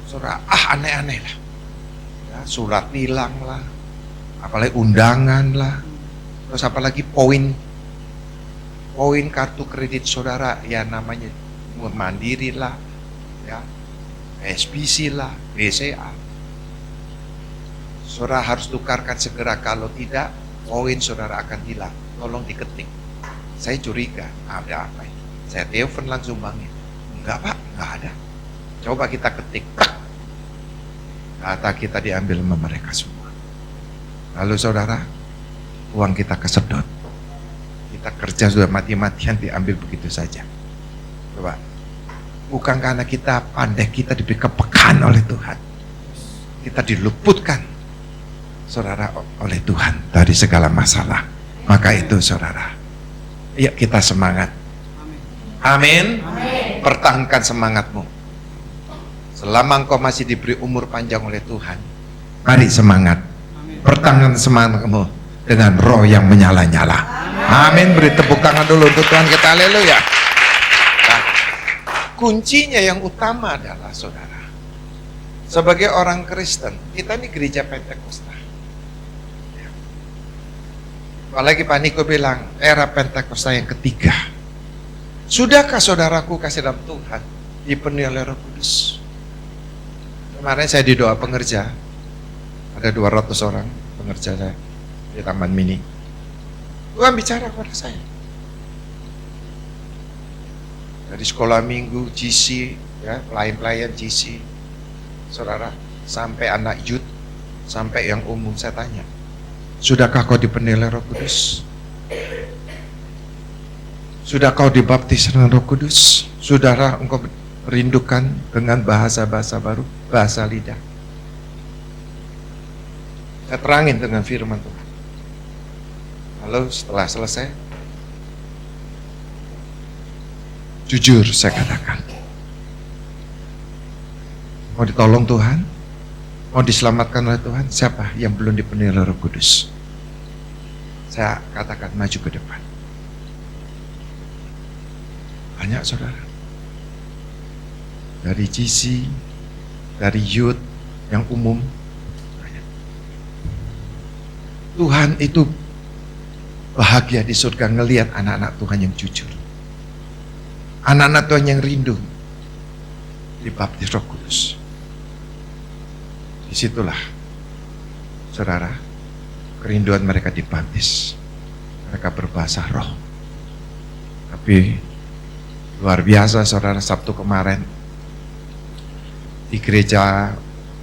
Saudara, aneh-aneh lah. Ya, surat tilang lah, apalagi undangan lah. Terus apalagi poin kartu kredit saudara, ya namanya Mandiri lah, ya SBC lah, BCA. Saudara harus tukarkan segera, kalau tidak poin saudara akan hilang. Tolong diketik. Saya curiga ada apa ini. Saya telepon langsung bangin. Enggak Pak, enggak ada. Coba kita ketik. Data kita diambil sama mereka semua. Lalu saudara, uang kita kesedot. Kita kerja sudah mati-matian, diambil begitu saja. Coba. Bukan karena kita pandai, kita diberi kepekaan oleh Tuhan. Kita diluputkan, saudara, oleh Tuhan dari segala masalah. Maka itu saudara, yuk kita semangat. Amin. Pertahankan semangatmu. Selama engkau masih diberi umur panjang oleh Tuhan, mari semangat. Pertahankan semangatmu dengan roh yang menyala-nyala. Amin. Beri tepuk tangan dulu untuk Tuhan kita. Haleluya. Nah, kuncinya yang utama adalah saudara, sebagai orang Kristen, kita ini gereja Pentakosta. Apalagi Pak Niko bilang era Pentakosta yang ketiga. Sudahkah saudaraku kasih dalam Tuhan dipenuhi oleh Roh Kudus? Kemarin saya di doa pengerja, ada 200 orang pengerja saya di Taman Mini. Tuhan bicara kepada saya. Dari sekolah minggu, GC, ya, pelayan-pelayan GC, saudara, sampai anak youth, sampai yang umum, saya tanya, sudahkah kau dipenuhi oleh Roh Kudus? Sudah kau dibaptis dengan Roh Kudus? Saudara, engkau rindukan dengan bahasa-bahasa baru, bahasa lidah? Saya terangin dengan firman Tuhan. Lalu setelah selesai, jujur saya katakan, mau ditolong Tuhan, mau diselamatkan oleh Tuhan, siapa yang belum dipenuhi oleh Roh Kudus? Saya katakan maju ke depan. Banyak saudara, dari GC, dari youth, yang umum, banyak. Tuhan itu bahagia di surga ngelihat anak-anak Tuhan yang jujur, anak-anak Tuhan yang rindu dibaptis Roh Kudus. Disitulah saudara, kerinduan mereka dibaptis, mereka berbahasa roh. Tapi luar biasa saudara, Sabtu kemarin di gereja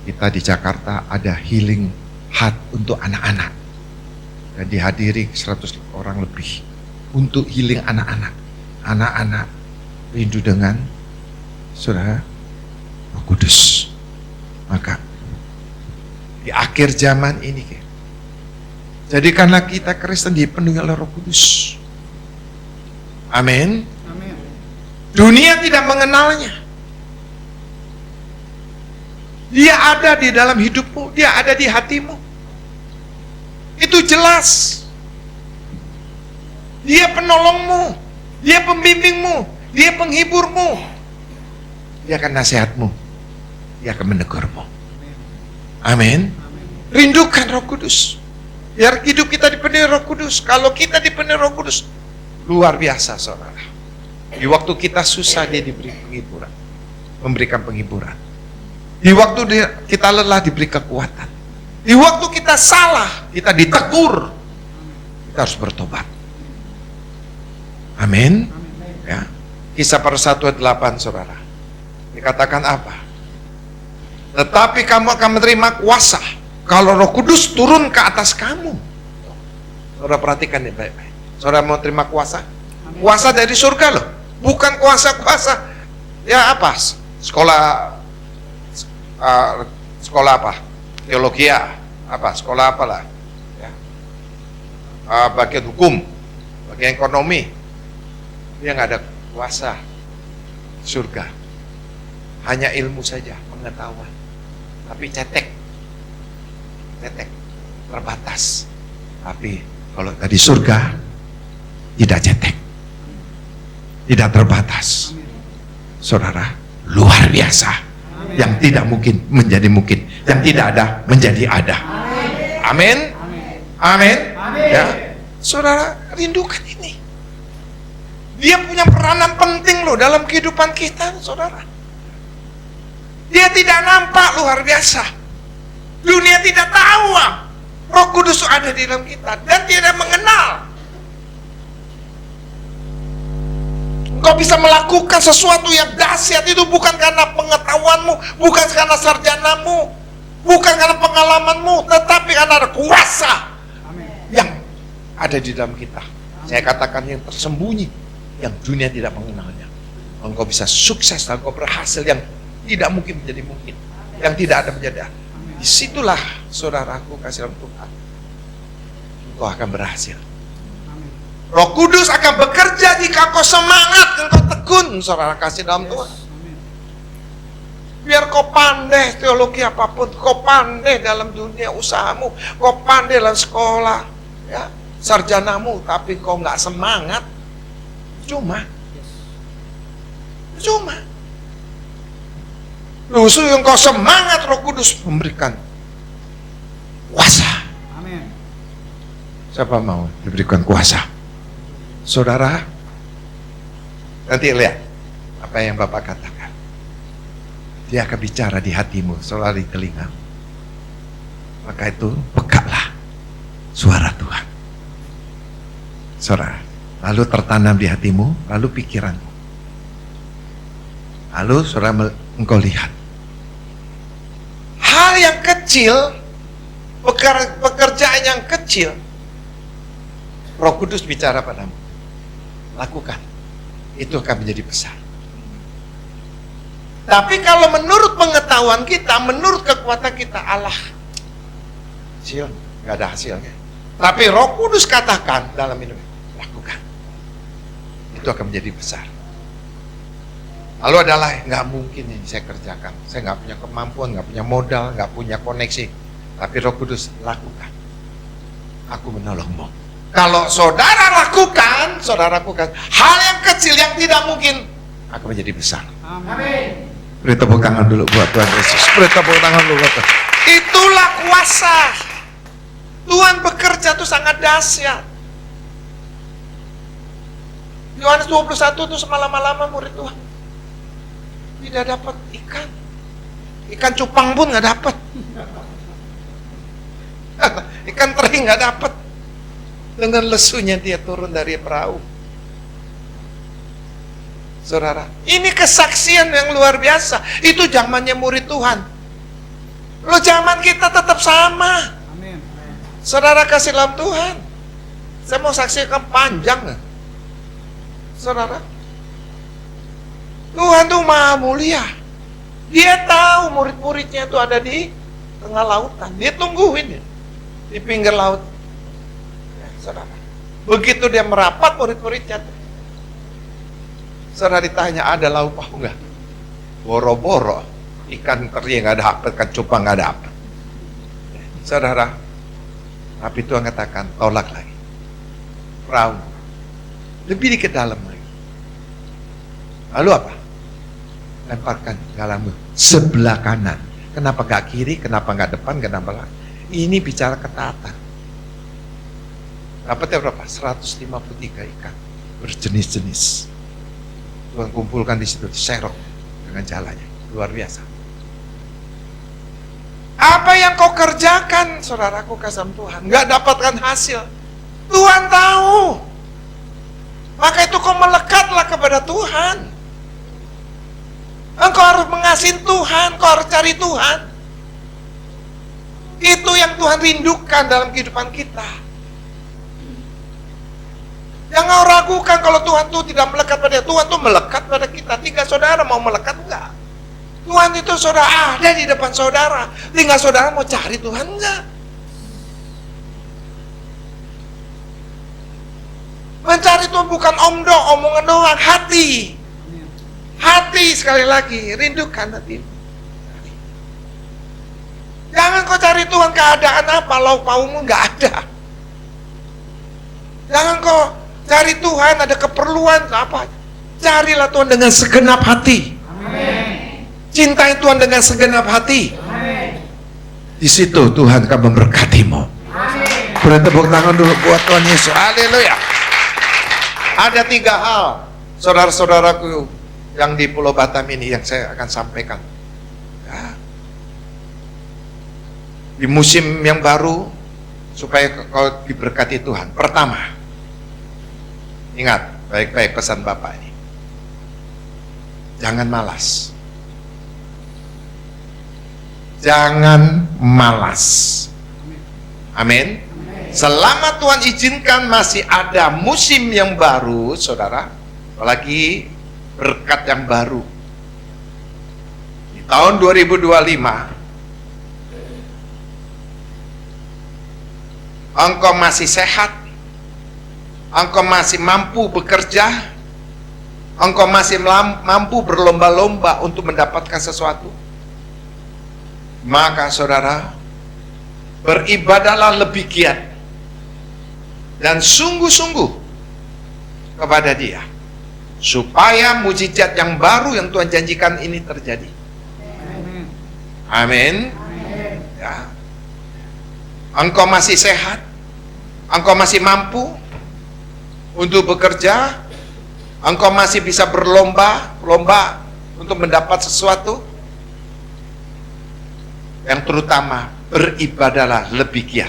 kita di Jakarta ada healing heart untuk anak-anak, dan dihadiri 100 orang lebih untuk healing anak-anak. Anak-anak rindu dengan saudara Roh Kudus. Maka di akhir zaman ini, jadikanlah kita Kristen dipenuhi oleh Roh Kudus. Amin. Dunia tidak mengenalnya. Dia ada di dalam hidupmu, dia ada di hatimu. Itu jelas. Dia penolongmu, dia pembimbingmu, dia penghiburmu. Dia akan nasihatmu, dia akan menegurmu. Amin. Rindukan Roh Kudus. Biar hidup kita dipenuhi Roh Kudus. Kalau kita dipenuhi Roh Kudus, luar biasa saudara. Di waktu kita susah, dia diberi penghiburan, memberikan penghiburan. Di waktu kita lelah, diberi kekuatan. Di waktu kita salah, kita ditegur, kita harus bertobat. Amin. Ya. Kisah para 1 ayat 8 saudara, dikatakan apa? Tetapi kamu akan menerima kuasa kalau Roh Kudus turun ke atas kamu. Saudara perhatikan nih baik-baik. Saudara mau terima kuasa? Kuasa dari surga loh. Bukan kuasa-kuasa ya apa? Sekolah apa? Teologi apa? Sekolah apalah? Ya. Bagian hukum, bagian ekonomi. Dia nggak ada kuasa surga. Hanya ilmu saja, pengetahuan. Tapi cetek, terbatas. Tapi kalau dari surga tidak cetek, tidak terbatas. Saudara, luar biasa. Yang tidak mungkin menjadi mungkin, yang tidak ada menjadi ada. Amin. Amin. Ya, saudara, rindukan ini. Dia punya peranan penting loh dalam kehidupan kita, saudara. Dia tidak nampak, luar biasa. Dunia tidak tahu Roh Kudus ada di dalam kita dan tidak mengenal. Kau bisa melakukan sesuatu yang dahsyat itu bukan karena pengetahuanmu, bukan karena sarjanamu, bukan karena pengalamanmu, tetapi karena ada kuasa yang ada di dalam kita. Saya katakan yang tersembunyi, yang dunia tidak mengenalnya. Engkau bisa sukses dan engkau berhasil yang tidak mungkin menjadi mungkin, yang tidak ada menjadi ada. Disitulah saudaraku kasih dalam Tuhan, engkau akan berhasil. Roh Kudus akan bekerja jika kau semangat, engkau tekun, saudara kasih dalam Tuhan. Biar kau pandai teologi apapun, kau pandai dalam dunia usahamu, kau pandai dalam sekolah, ya, sarjanamu, tapi kau nggak semangat, cuma. Justru yang kau semangat, Roh Kudus memberikan kuasa. Amin. Siapa mau diberikan kuasa? Saudara, Nanti lihat apa yang Bapak katakan. Dia akan bicara di hatimu, soal di telinga. Maka itu pekalah suara Tuhan. Saudara, lalu tertanam di hatimu, lalu pikiranmu. Lalu saudara engkau lihat hal yang kecil, pekerjaan yang kecil, Roh Kudus bicara padamu. Lakukan, itu akan menjadi besar. Tapi kalau menurut pengetahuan kita, menurut kekuatan kita, Allah, hasil, nggak ada hasilnya. Tapi Roh Kudus katakan dalam hidup, lakukan, itu akan menjadi besar. Lalu adalah nggak mungkin ini saya kerjakan, saya nggak punya kemampuan, nggak punya modal, nggak punya koneksi. Tapi Roh Kudus lakukan, aku menolongmu. Kalau saudara lakukan hal yang kecil yang tidak mungkin akan menjadi besar. Amin. Beri tepuk tangan dulu buat Tuhan Yesus. Beri tepuk tangan dulu buat Tuhan. Itulah kuasa Tuhan bekerja itu sangat dahsyat. Yohanes 21 itu semalam-malaman murid Tuhan tidak dapat ikan cupang pun nggak dapat, ikan teri nggak dapat. Dengan lesunya dia turun dari perahu. Saudara, ini kesaksian yang luar biasa. Itu zamannya murid Tuhan. Lo zaman kita tetap sama. Amin. Saudara kasih dalam Tuhan. Saya mau saksikan panjang. Saudara, Tuhan tuh maha mulia. Dia tahu murid-muridnya itu ada di tengah lautan. Dia tungguin ya, di pinggir laut. Ya, saudara, begitu dia merapat murid-muridnya, saudara ditanya, ada lauk paku enggak? Boro-boro, ikan teri nggak dapat, ikan cupang nggak dapat. Saudara, tapi Tuhan katakan, tolak lagi perahu, lebih dikit dalam lagi. Lalu apa? Lemparkan galammu sebelah kanan. Kenapa gak kiri? Kenapa gak depan? Kenapa belakang? Ini bicara ketaatan. Dapatnya berapa? 153 ikan berjenis-jenis. Tuhan kumpulkan di situ, diserok dengan jalannya. Luar biasa. Apa yang kau kerjakan, saudaraku kasih Tuhan, gak dapatkan hasil. Tuhan tahu. Maka itu kau melekatlah kepada Tuhan. Engkau harus mengasihi Tuhan, kau harus cari Tuhan. Itu yang Tuhan rindukan dalam kehidupan kita. Jangan kau ragukan kalau Tuhan itu tidak melekat pada Tuhan itu melekat pada kita. Tinggal saudara mau melekat enggak? Tuhan itu saudara ada di depan saudara. Tinggal saudara mau cari Tuhan enggak? Mencari Tuhan bukan omongan doang, hati. Hati, sekali lagi, rindukan hati. Jangan kau cari Tuhan keadaan apa, lauk paukmu nggak ada. Jangan kau cari Tuhan ada keperluan apa. Carilah Tuhan dengan segenap hati. Amin. Cintai Tuhan dengan segenap hati. Amin. Di situ Tuhan akan memberkatimu. Amin. Beri tepuk tangan dulu buat Tuhan Yesus. Haleluya. Ada 3 hal, saudara-saudaraku yang di Pulau Batam ini yang saya akan sampaikan. Ya. Di musim yang baru, supaya kau diberkati Tuhan. Pertama, ingat baik-baik pesan Bapak ini. Jangan malas. Jangan malas. Amin. Selama Tuhan izinkan masih ada musim yang baru, saudara, apalagi berkat yang baru di tahun 2025, engkau masih sehat, engkau masih mampu bekerja, engkau masih mampu berlomba-lomba untuk mendapatkan sesuatu, maka saudara beribadahlah lebih giat dan sungguh-sungguh kepada Dia, supaya mujizat yang baru yang Tuhan janjikan ini terjadi. Amin. Ya. Engkau masih sehat, engkau masih mampu untuk bekerja, Engkau masih bisa berlomba untuk mendapat sesuatu. Yang terutama, beribadalah lebih giat.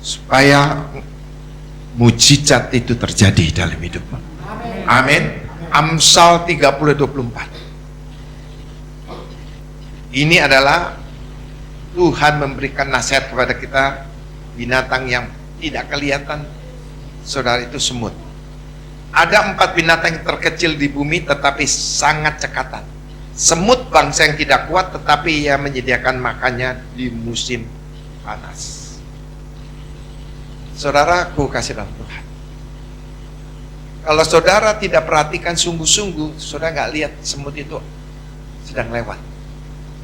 Supaya mujizat itu terjadi dalam hidupmu. Amin. Amsal 30:24. Ini adalah Tuhan memberikan nasihat kepada kita. Binatang yang tidak kelihatan, saudara, itu semut. Ada 4 binatang yang terkecil di bumi tetapi sangat cekatan. Semut bangsa yang tidak kuat tetapi ia menyediakan makannya di musim panas. Saudaraku kasih dalam Tuhan, kalau saudara tidak perhatikan sungguh-sungguh, saudara nggak lihat semut itu sedang lewat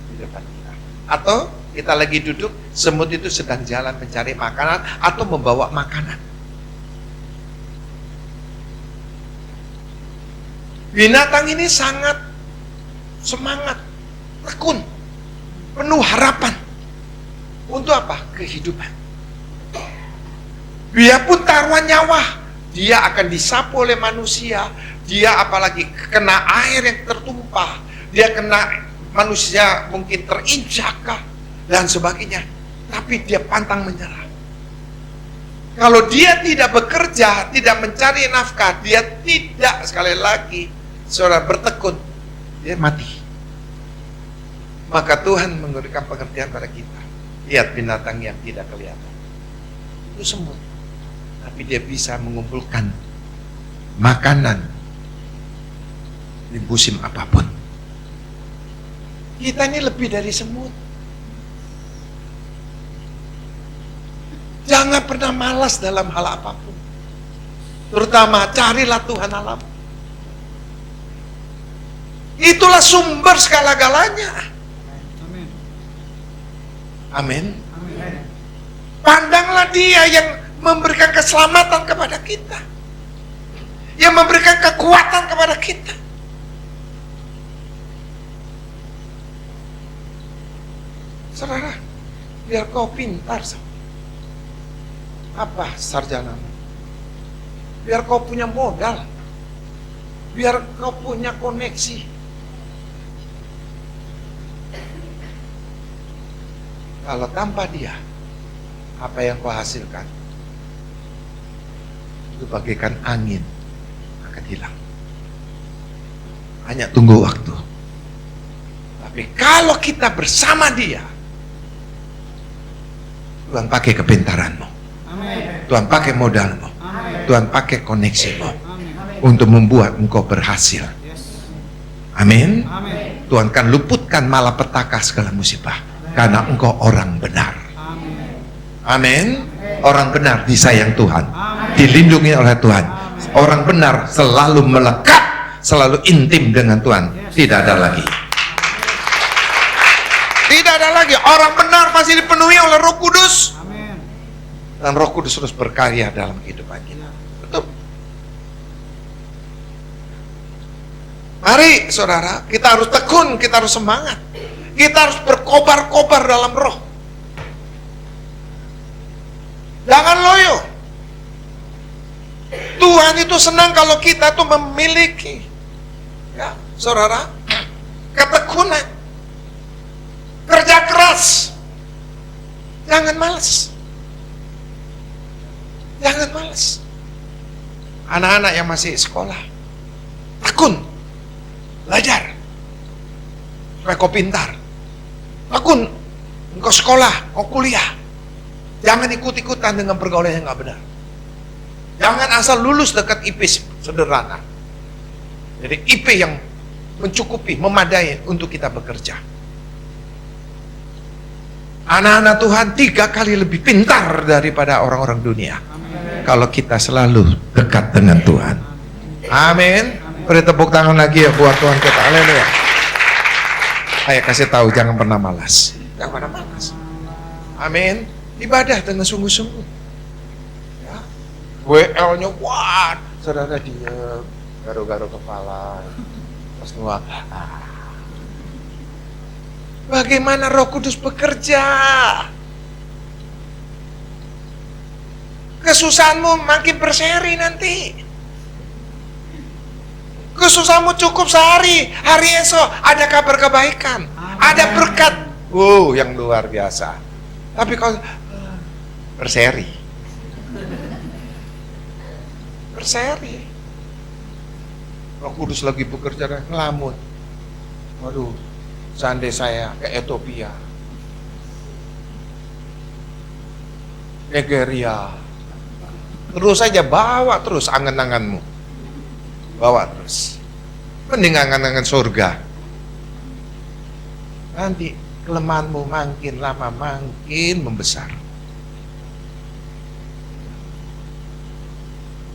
di depan kita. Atau kita lagi duduk, semut itu sedang jalan mencari makanan atau membawa makanan. Binatang ini sangat semangat, tekun, penuh harapan. Untuk apa? Kehidupan. Biarpun taruhan nyawa, dia akan disapu oleh manusia. Dia apalagi kena air yang tertumpah, dia kena manusia mungkin terinjak dan sebagainya, tapi dia pantang menyerah. Kalau dia tidak bekerja, tidak mencari nafkah, dia tidak, sekali lagi saudara, bertekun, dia mati. Maka Tuhan memberikan pengertian pada kita. Lihat binatang yang tidak kelihatan, itu semut, tapi dia bisa mengumpulkan makanan di musim apapun. Kita ini lebih dari semut. Jangan pernah malas dalam hal apapun. Terutama carilah Tuhan alam. Itulah sumber segala-galanya. Amin. Pandanglah Dia yang memberikan keselamatan kepada kita, yang memberikan kekuatan kepada kita. Saudara, biar kau pintar. Apa sarjanamu? Biar kau punya modal, biar kau punya koneksi. Kalau tanpa Dia, apa yang kau hasilkan itu bagaikan angin, akan hilang. Hanya tunggu waktu. Tapi kalau kita bersama Dia, Tuhan pakai kepintaranmu, Tuhan pakai modalmu, Tuhan pakai koneksimu untuk membuat engkau berhasil. Amin. Tuhan akan luputkan malapetaka segala musibah karena engkau orang benar. Amin. Orang benar disayang Tuhan, dilindungi oleh Tuhan. Orang benar selalu melekat, selalu intim dengan Tuhan. Tidak ada lagi. Tidak ada lagi. Orang benar pasti dipenuhi oleh Roh Kudus. Dan Roh Kudus terus berkarya dalam kehidupan kita. Betul. Mari saudara, kita harus tekun, kita harus semangat. Kita harus berkobar-kobar dalam roh. Jangan loyo. Tuhan itu senang kalau kita tuh memiliki, ya saudara, ketekunan, kerja keras. Jangan malas. Jangan malas. Anak-anak yang masih sekolah, tekun, belajar, supaya kau pintar. Tekun, engkau sekolah, kau kuliah. Jangan ikut-ikutan dengan pergaulan yang gak benar. Jangan asal lulus dekat IP sederhana. Jadi IP yang mencukupi, memadai untuk kita bekerja. Anak-anak Tuhan 3 kali lebih pintar daripada orang-orang dunia. Kalau kita selalu dekat dengan Tuhan. Amin. Beri tepuk tangan lagi ya buat Tuhan kita. Haleluya. Ayo kasih tahu, jangan pernah malas. Jangan pernah malas. Amin. Ibadah dengan sungguh-sungguh. Ya. WL-nya kuat. Saudara diam, garu-garu kepala. Pas keluar. Bagaimana Roh Kudus bekerja? Kesusahanmu makin berseri nanti. Kesusahanmu cukup sehari, hari esok ada kabar kebaikan, ada berkat. Yang luar biasa. Tapi kalau berseri, Roh Kudus lagi bekerja dan ngelamun. Waduh, seandainya saya ke Ethiopia, Nigeria, terus saja bawa terus angan-anganmu, bawa terus. Mending angan-angan surga. Nanti kelemahanmu makin lama makin membesar.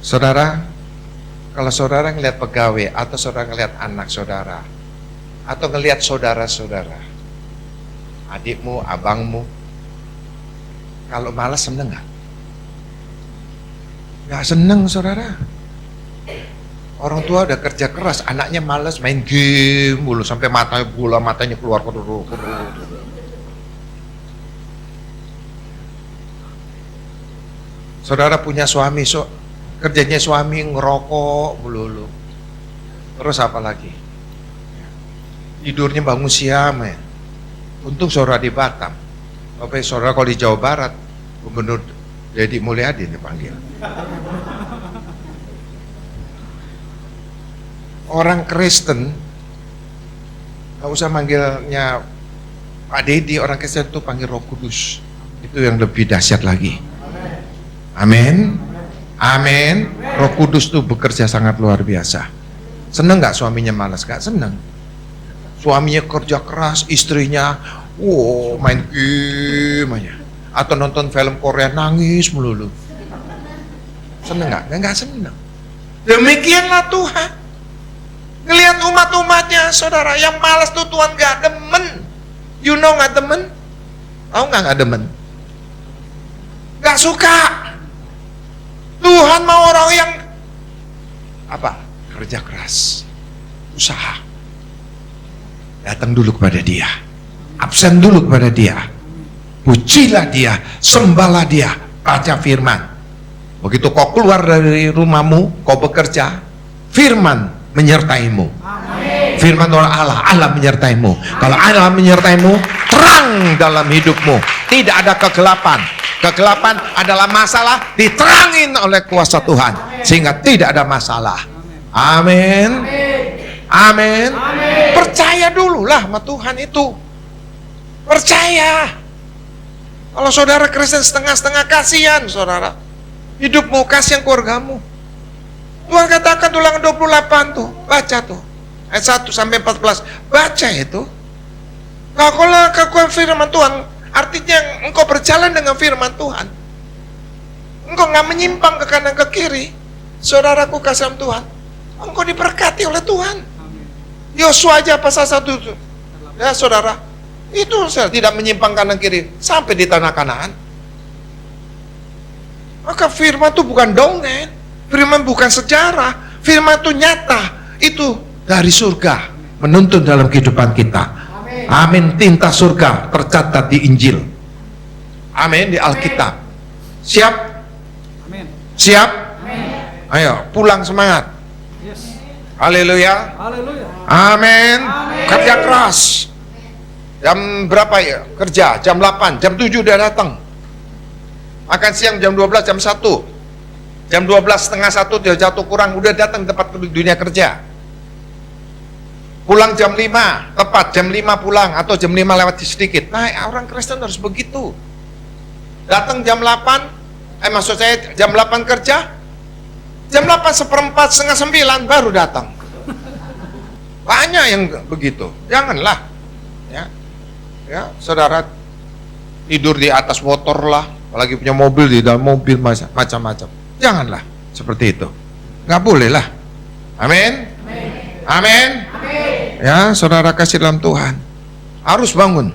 Saudara, kalau saudara ngelihat pegawai atau saudara ngelihat anak saudara atau ngelihat saudara-saudara, adikmu, abangmu, kalau malas seneng nggak? Nggak seneng, saudara. Orang tua udah kerja keras, anaknya malas main game mulu sampai matanya keluar. Saudara punya suami, kerjanya suami ngerokok mulu. Terus apa lagi? Tidurnya bangun siang, ya. Untung saudara di Batam. Bapak saudara kalau di Jawa Barat, Gubernur Deddy Mulyadi dipanggil. Orang Kristen, gak usah manggilnya Pak Deddy, orang Kristen itu panggil Roh Kudus. Itu yang lebih dahsyat lagi. Amin. Amin. Roh Kudus itu bekerja sangat luar biasa. Seneng gak suaminya malas? Gak seneng. Suaminya kerja keras, istrinya main game aja. Atau nonton film Korea nangis melulu. Seneng gak? Gak seneng. Demikianlah Tuhan. Ngelihat umat-umatnya, saudara, yang malas tuh Tuhan gak demen. You know gak demen? Tahu gak demen? Gak suka. Tuhan mau orang yang apa? Kerja keras, usaha. Datang dulu kepada Dia, absen dulu kepada Dia, pujilah Dia, sembahlah Dia, baca firman. Begitu kau keluar dari rumahmu, kau bekerja, firman menyertaimu. Amin. Firman Allah menyertaimu. Amin. Kalau Allah menyertaimu, terang dalam hidupmu. Tidak ada kegelapan. Kegelapan adalah masalah, diterangin oleh kuasa Tuhan. Sehingga tidak ada masalah. Amin. Amin. Percaya dululah sama Tuhan itu. Percaya. Kalau saudara Kristen setengah-setengah, kasihan saudara. Hidupmu, kasihan keluargamu. Tuhan katakan Ulangan 28 tuh, baca tuh. Ayat 1 sampai 14. Baca itu. Kalau kekuatan firman Tuhan, artinya engkau berjalan dengan firman Tuhan. Engkau nggak menyimpang ke kanan ke kiri. Saudaraku kasih Tuhan, engkau diberkati oleh Tuhan. Yosua aja pasal 1 itu. Ya saudara, itu saya tidak menyimpang kanan kiri sampai di tanah Kanaan. Maka firman itu bukan dongeng. Firman bukan sejarah, firman itu nyata, itu dari surga menuntun dalam kehidupan kita. Amin. Tinta surga tercatat di Injil. Amin, di Alkitab. Siap? Amin. Siap? Amin. Ayo, pulang semangat. Yes. Haleluya. Amin. Kerja keras. Jam berapa ya? Kerja jam 8, jam 7 udah datang. Makan siang jam 12, jam 1. Jam 12, setengah 1 dia jatuh kurang, udah datang tempat dunia kerja. Pulang jam 5, tepat jam 5 pulang, atau jam 5 lewat sedikit. Nah, orang Kristen harus begitu. Datang jam 8, maksud saya jam 8 kerja, jam 8 seperempat, setengah 9 baru datang. Banyak yang begitu. Janganlah. Ya, saudara tidur di atas motor lah, apalagi punya mobil, di dalam mobil macam-macam. Janganlah seperti itu. Nggak boleh lah. Amin. Amin. Ya, saudara kasih dalam Tuhan. Harus bangun.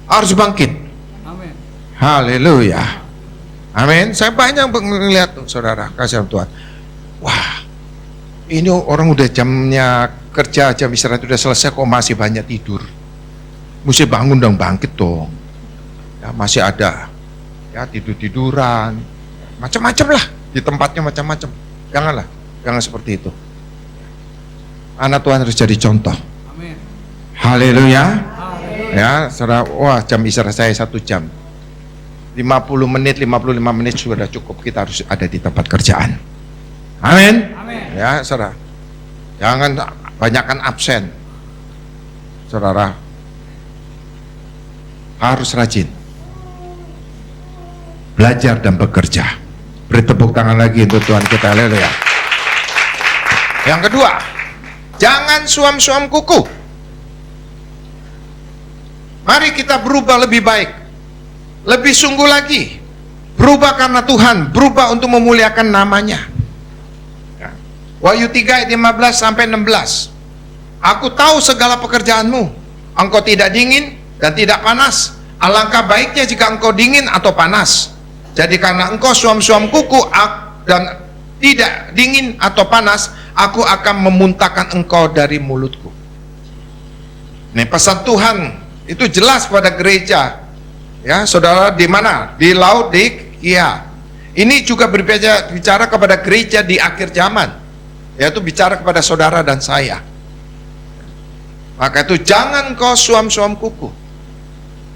Harus bangkit. Amin. Haleluya. Amin. Saya banyak melihat saudara kasih dalam Tuhan. Wah, ini orang udah jamnya kerja, jam istirahat udah selesai kok masih banyak tidur. Mesti bangun dong, bangkit dong. Ya, masih ada. Ya, tidur-tiduran. macam-macam lah, di tempatnya macam-macam. Janganlah, jangan seperti itu. Anak Tuhan harus jadi contoh. Haleluya. Ya, saudara, wah jam istirahat saya 1 jam. 50 menit, 55 menit sudah cukup. Kita harus ada di tempat kerjaan. Amin. Ya, saudara. Jangan banyakkan absen. Saudara, harus rajin. Belajar dan bekerja. Beri tepuk tangan lagi untuk Tuhan kita. Haleluya. Yang kedua, jangan suam-suam kuku. Mari kita berubah lebih baik, lebih sungguh lagi. Berubah karena Tuhan, berubah untuk memuliakan namanya. Ya. Wahyu 3 ayat 15 sampai 16. Aku tahu segala pekerjaanmu, engkau tidak dingin dan tidak panas. Alangkah baiknya jika engkau dingin atau panas. Jadi karena engkau suam-suam kuku dan tidak dingin atau panas, aku akan memuntahkan engkau dari mulutku. Ini pesan Tuhan. Itu jelas pada gereja, ya saudara, di mana? Di Laodikia. Ini juga bicara kepada gereja di akhir zaman, yaitu bicara kepada saudara dan saya. Maka itu jangan kau suam-suam kuku.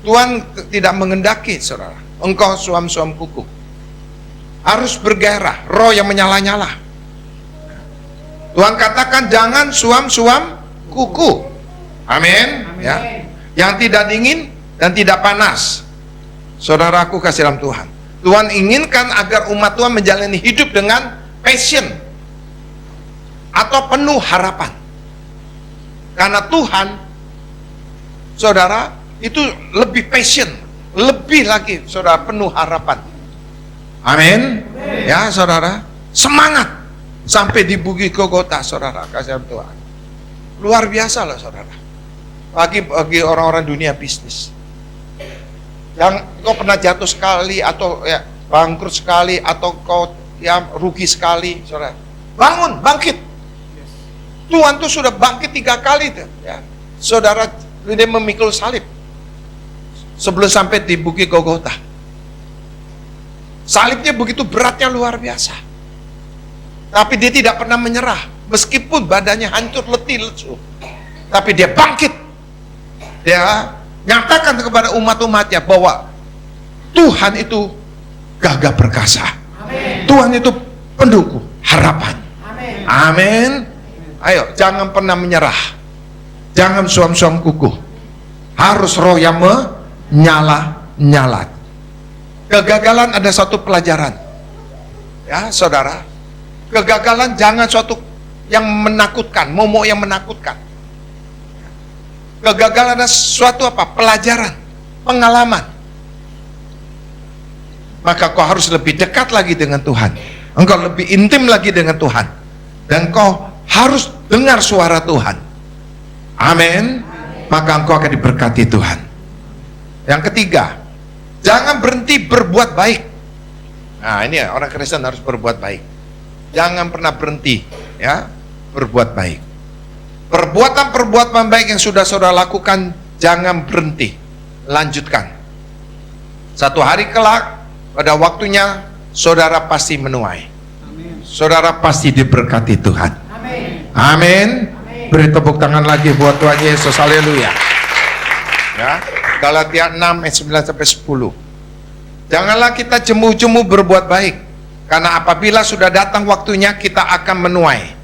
Tuhan tidak mengendaki saudara, engkau suam-suam kuku. Harus bergairah, roh yang menyala-nyala. Tuhan katakan jangan suam-suam kuku. Amin. Ya. Yang tidak dingin dan tidak panas. Saudaraku kasih dalam Tuhan, Tuhan inginkan agar umat Tuhan menjalani hidup dengan passion atau penuh harapan. Karena Tuhan, saudara, itu lebih passion, lebih lagi saudara, penuh harapan. Amin. Ya saudara, semangat sampai di Bukit Golgota, saudara kasih dalam Tuhan. Luar biasa loh saudara. Bagi orang-orang dunia bisnis, yang kau pernah jatuh sekali atau ya bangkrut sekali atau kau ya rugi sekali, saudara, bangun, bangkit. Tuhan tuh sudah bangkit 3 kali tuh, ya. Saudara, dia memikul salib sebelum sampai di Bukit Golgota. Salibnya begitu beratnya, luar biasa. Tapi dia tidak pernah menyerah, meskipun badannya hancur, letih, lesu. Tapi dia bangkit. Dia nyatakan kepada umat-umatnya bahwa Tuhan itu gagah perkasa. Amen. Tuhan itu pendukung harapan. Amen. Amin. Ayo, jangan pernah menyerah. Jangan suam-suam kuku. Harus roh yang menyala-nyala. Kegagalan ada satu pelajaran. Ya, saudara. Kegagalan jangan suatu yang menakutkan, momok yang menakutkan. Kegagalan adalah suatu apa? Pelajaran, pengalaman. Maka kau harus lebih dekat lagi dengan Tuhan. Engkau lebih intim lagi dengan Tuhan. Dan kau harus dengar suara Tuhan. Amin. Maka engkau akan diberkati Tuhan. Yang ketiga, jangan berhenti berbuat baik. Nah ini ya, orang Kristen harus berbuat baik. Jangan pernah berhenti ya berbuat baik. Perbuatan-perbuatan baik yang sudah saudara lakukan, jangan berhenti, lanjutkan. Satu hari kelak, pada waktunya, saudara pasti menuai. Amin. Saudara pasti diberkati Tuhan. Amin. Amin. Beri tepuk tangan lagi buat Tuhan Yesus. Haleluya. Ya, Galatia 6 ayat 9 sampai 10. Janganlah kita jemu-jemu berbuat baik, karena apabila sudah datang waktunya, kita akan menuai.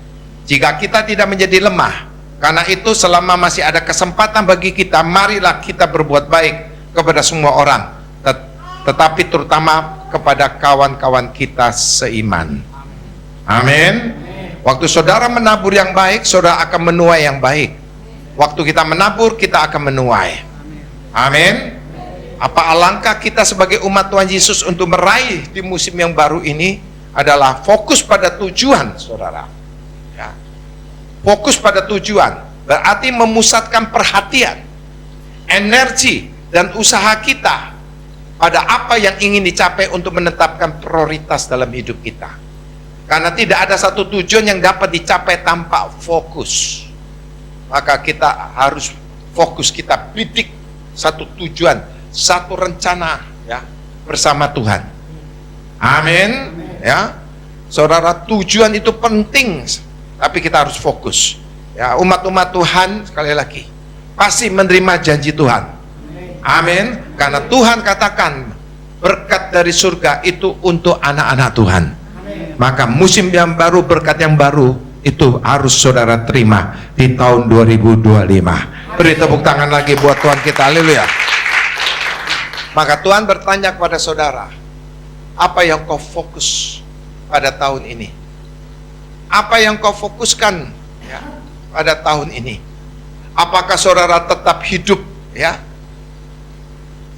Jika kita tidak menjadi lemah, karena itu selama masih ada kesempatan bagi kita, marilah kita berbuat baik kepada semua orang, tetapi terutama kepada kawan-kawan kita seiman. Amin. Waktu saudara menabur yang baik, saudara akan menuai yang baik. Waktu kita menabur, kita akan menuai. Amin. Apa alangkah kita sebagai umat Tuhan Yesus untuk meraih di musim yang baru ini adalah fokus pada tujuan, saudara. Ya. Fokus pada tujuan berarti memusatkan perhatian, energi, dan usaha kita pada apa yang ingin dicapai untuk menetapkan prioritas dalam hidup kita. Karena tidak ada satu tujuan yang dapat dicapai tanpa fokus. Maka kita harus fokus, kita bidik satu tujuan, satu rencana ya bersama Tuhan. Amin. Ya, saudara, tujuan itu penting, tapi kita harus fokus. Ya, umat-umat Tuhan sekali lagi pasti menerima janji Tuhan. Amin. Karena Tuhan katakan berkat dari surga itu untuk anak-anak Tuhan. Maka musim yang baru, berkat yang baru itu harus saudara terima di tahun 2025. Beri tepuk tangan lagi buat Tuhan kita. Haleluya. Maka Tuhan bertanya kepada saudara, apa yang kau fokus pada tahun ini? Apa yang kau fokuskan ya, pada tahun ini? Apakah saudara tetap hidup ya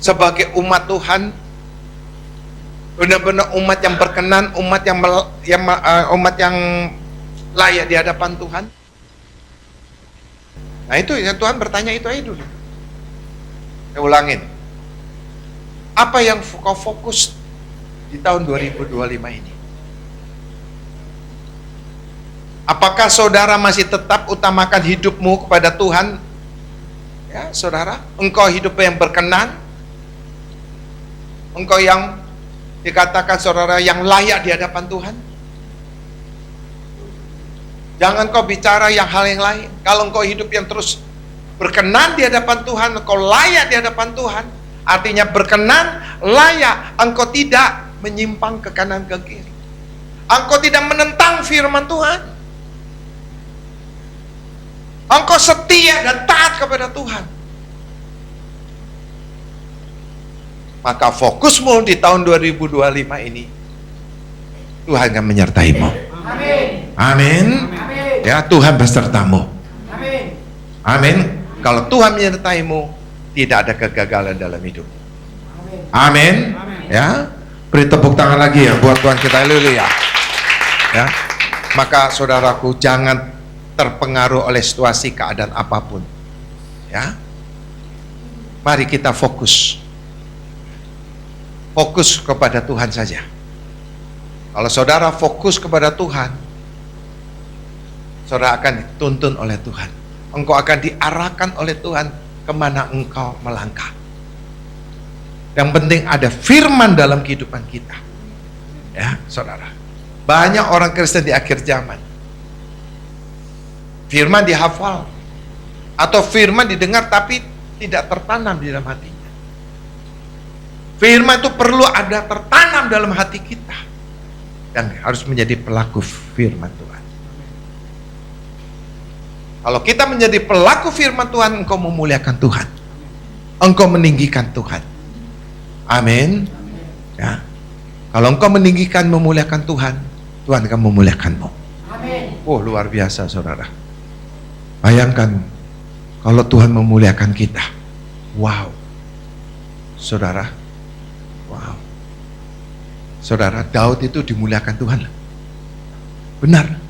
sebagai umat Tuhan, benar-benar umat yang berkenan, umat yang layak di hadapan Tuhan? Nah itu ya, Tuhan bertanya itu aja dulu. Saya ulangin, apa yang kau fokus di tahun 2025 ini? Apakah saudara masih tetap utamakan hidupmu kepada Tuhan? Ya, saudara, engkau hidup yang berkenan, engkau yang dikatakan saudara yang layak di hadapan Tuhan. Jangan kau bicara hal yang lain. Kalau engkau hidup yang terus berkenan di hadapan Tuhan, engkau layak di hadapan Tuhan, artinya berkenan, layak, engkau tidak menyimpang ke kanan ke kiri, engkau tidak menentang firman Tuhan, engkau setia dan taat kepada Tuhan, maka fokusmu di tahun 2025 ini Tuhan akan menyertaimu. Amin. Ya, Tuhan besertamu. Amin. Kalau Tuhan menyertaimu, tidak ada kegagalan dalam hidup. Amin. Ya, beri tepuk tangan lagi ya buat Tuhan kita. Haleluya. Ya, maka saudaraku, jangan terpengaruh oleh situasi keadaan apapun. Ya, mari kita fokus kepada Tuhan saja. Kalau saudara fokus kepada Tuhan, saudara akan dituntun oleh Tuhan. Engkau akan diarahkan oleh Tuhan kemana engkau melangkah. Yang penting ada firman dalam kehidupan kita. Ya, saudara. Banyak orang Kristen di akhir zaman, firman dihafal atau firman didengar tapi tidak tertanam di dalam hatinya. Firman itu perlu ada tertanam dalam hati kita dan harus menjadi pelaku firman Tuhan. Kalau kita menjadi pelaku firman Tuhan, engkau memuliakan Tuhan, engkau meninggikan Tuhan. Amin. Ya. Kalau engkau meninggikan, memuliakan Tuhan, Tuhan akan memuliakanmu. Amin. Oh, luar biasa saudara. Bayangkan kalau Tuhan memuliakan kita. Wow. Saudara. Wow. Saudara, Daud itu dimuliakan Tuhan. Benar.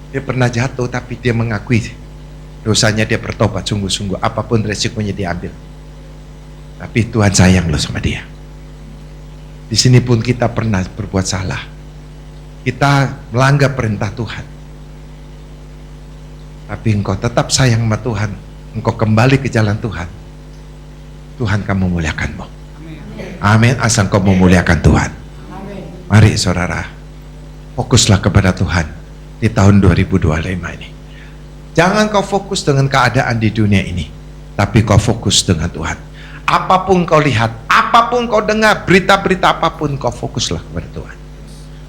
Dia pernah jatuh tapi dia mengakui dosanya, dia bertobat sungguh-sungguh, apapun resikonya dia ambil. Tapi Tuhan sayang loh sama dia. Di sini pun kita pernah berbuat salah. Kita melanggar perintah Tuhan. Tapi engkau tetap sayang sama Tuhan, engkau kembali ke jalan Tuhan, Tuhan akan memuliakanmu. Amin. Asal engkau memuliakan Tuhan. Mari saudara, fokuslah kepada Tuhan di tahun 2025 ini. Jangan kau fokus dengan keadaan di dunia ini, tapi kau fokus dengan Tuhan. Apapun kau lihat, apapun kau dengar, berita-berita apapun, kau fokuslah kepada Tuhan.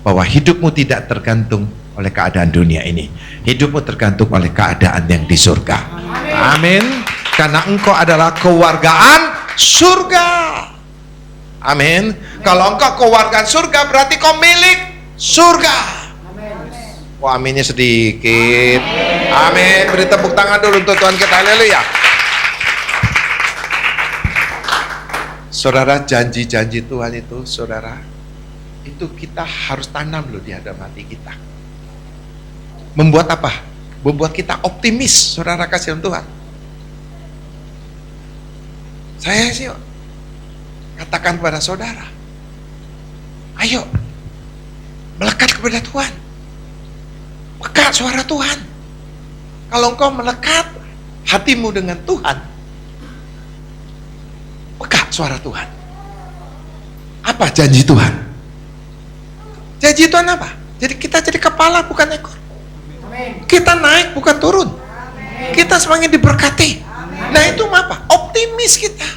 Bahwa hidupmu tidak tergantung oleh keadaan dunia ini. Hidupmu tergantung oleh keadaan yang di surga. Amin. Karena engkau adalah kewargaan surga. Amin. Kalau engkau kewargaan surga, berarti kau milik surga. Wah, aminnya sedikit. Amin. Beri tepuk tangan dulu untuk Tuhan kita. Haleluya. Saudara, janji-janji Tuhan itu, saudara, itu kita harus tanam loh di dalam hati kita. Membuat apa? Membuat kita optimis, saudara kasihan Tuhan. Saya sih katakan kepada saudara, ayo melekat kepada Tuhan, pekat suara Tuhan. Kalau engkau melekat hatimu dengan Tuhan, pekat suara Tuhan. Apa janji Tuhan? janji Tuhan apa? Jadi kita jadi kepala bukan ekor. Kita naik bukan turun. Kita semakin diberkati. Nah itu apa? Optimis kita.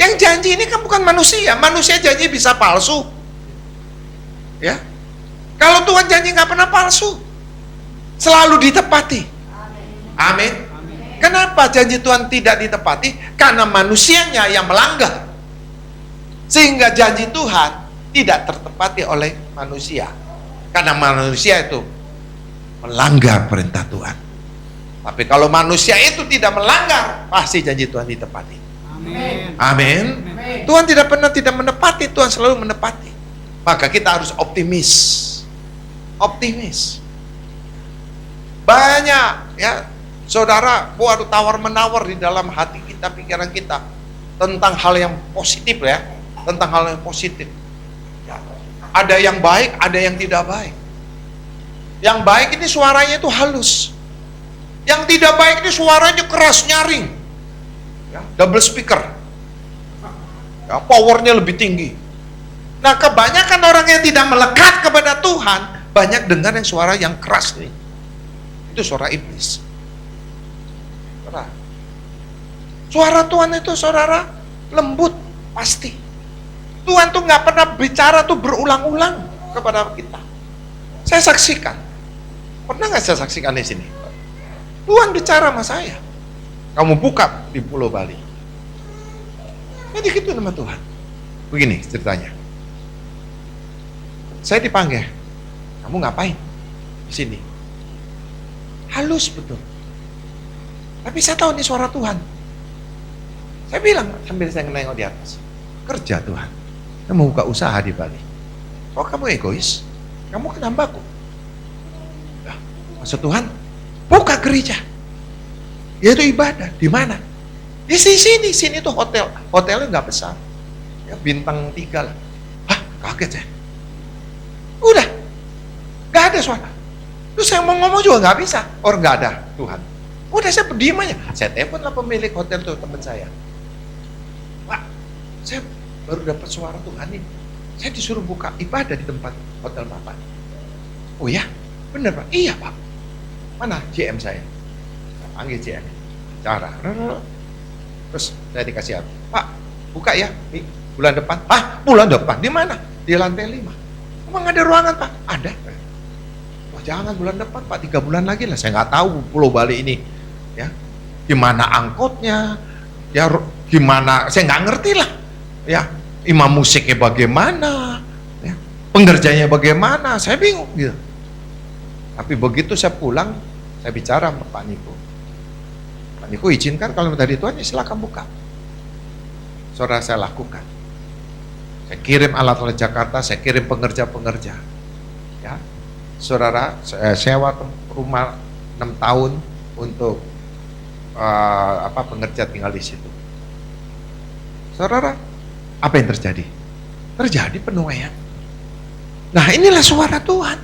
Yang janji ini kan bukan manusia. Manusia janji bisa palsu. Ya. Kalau Tuhan janji nggak pernah palsu, selalu ditepati. Amin. Kenapa janji Tuhan tidak ditepati? Karena manusianya yang melanggar. Sehingga janji Tuhan tidak tertepati oleh manusia. Karena manusia itu melanggar perintah Tuhan. Tapi kalau manusia itu tidak melanggar, pasti janji Tuhan ditepati. Amin. Tuhan tidak pernah tidak menepati, Tuhan selalu menepati. Maka kita harus optimis. Optimis. Banyak ya, saudara, waduh tawar-menawar di dalam hati kita, pikiran kita tentang hal yang positif ya, tentang hal yang positif. Ya. Ada yang baik, ada yang tidak baik. Yang baik ini suaranya itu halus. Yang tidak baik ini suaranya keras, nyaring. Ya, double speaker. Ya, powernya lebih tinggi. Nah, kebanyakan orang yang tidak melekat kepada Tuhan banyak dengar yang suara yang keras nih. Itu suara iblis. Suara Tuhan itu saudara lembut pasti. Tuhan tuh nggak pernah bicara tuh berulang-ulang kepada kita. Saya saksikan. Pernah nggak saya saksikan di sini? Tuhan bicara sama saya. Kamu buka di Pulau Bali. Jadi gitu nama Tuhan. Begini ceritanya. Saya dipanggil. Kamu ngapain di sini? Halus betul. Tapi saya tahu ini suara Tuhan. Saya bilang sambil saya nengok di atas. Kerja Tuhan. Saya mau buka usaha di Bali. Oh kamu egois? Kamu kan hambaku. Nah, maksud Tuhan, buka gereja. Yaitu ibadah. Di mana? Di sini. Sini tuh hotel. Hotelnya nggak besar. Ya, bintang 3 lah. Hah, kaget saya. Udah. Nggak ada suara. Terus saya mau ngomong juga nggak bisa. Orang nggak ada Tuhan. Udah saya berdiam aja. Saya telepon lah pemilik hotel tuh, teman saya. Pak, saya baru dapat suara Tuhan ini. Saya disuruh buka ibadah di tempat hotel Bapak. Oh ya? Bener Pak? Iya Pak. Mana GM saya? Saya panggil GM. Cara. Terus saya dikasih apa? Pak, buka ya. Nih, bulan depan. Ah, bulan depan. Di mana? Di lantai 5. Emang ada ruangan Pak? Ada. Wah jangan bulan depan Pak, 3 bulan lagi lah. Saya nggak tahu Pulau Bali ini. Ya, gimana angkotnya? Ya, gimana? Saya nggak ngerti lah. Ya, imam musiknya bagaimana? Ya, pengerjanya bagaimana? Saya bingung gitu. Tapi begitu saya pulang, saya bicara sama Pak Niko. Pak Niko izinkan kalau dari Tuhan ya silakan buka. Saudara saya lakukan. Saya kirim alat-alat Jakarta, saya kirim pengerja-pengerja. Ya, saudara, saya sewa rumah 6 tahun untuk pengerja tinggal di situ. Saudara, apa yang terjadi? Terjadi penuaian. Nah, inilah suara Tuhan.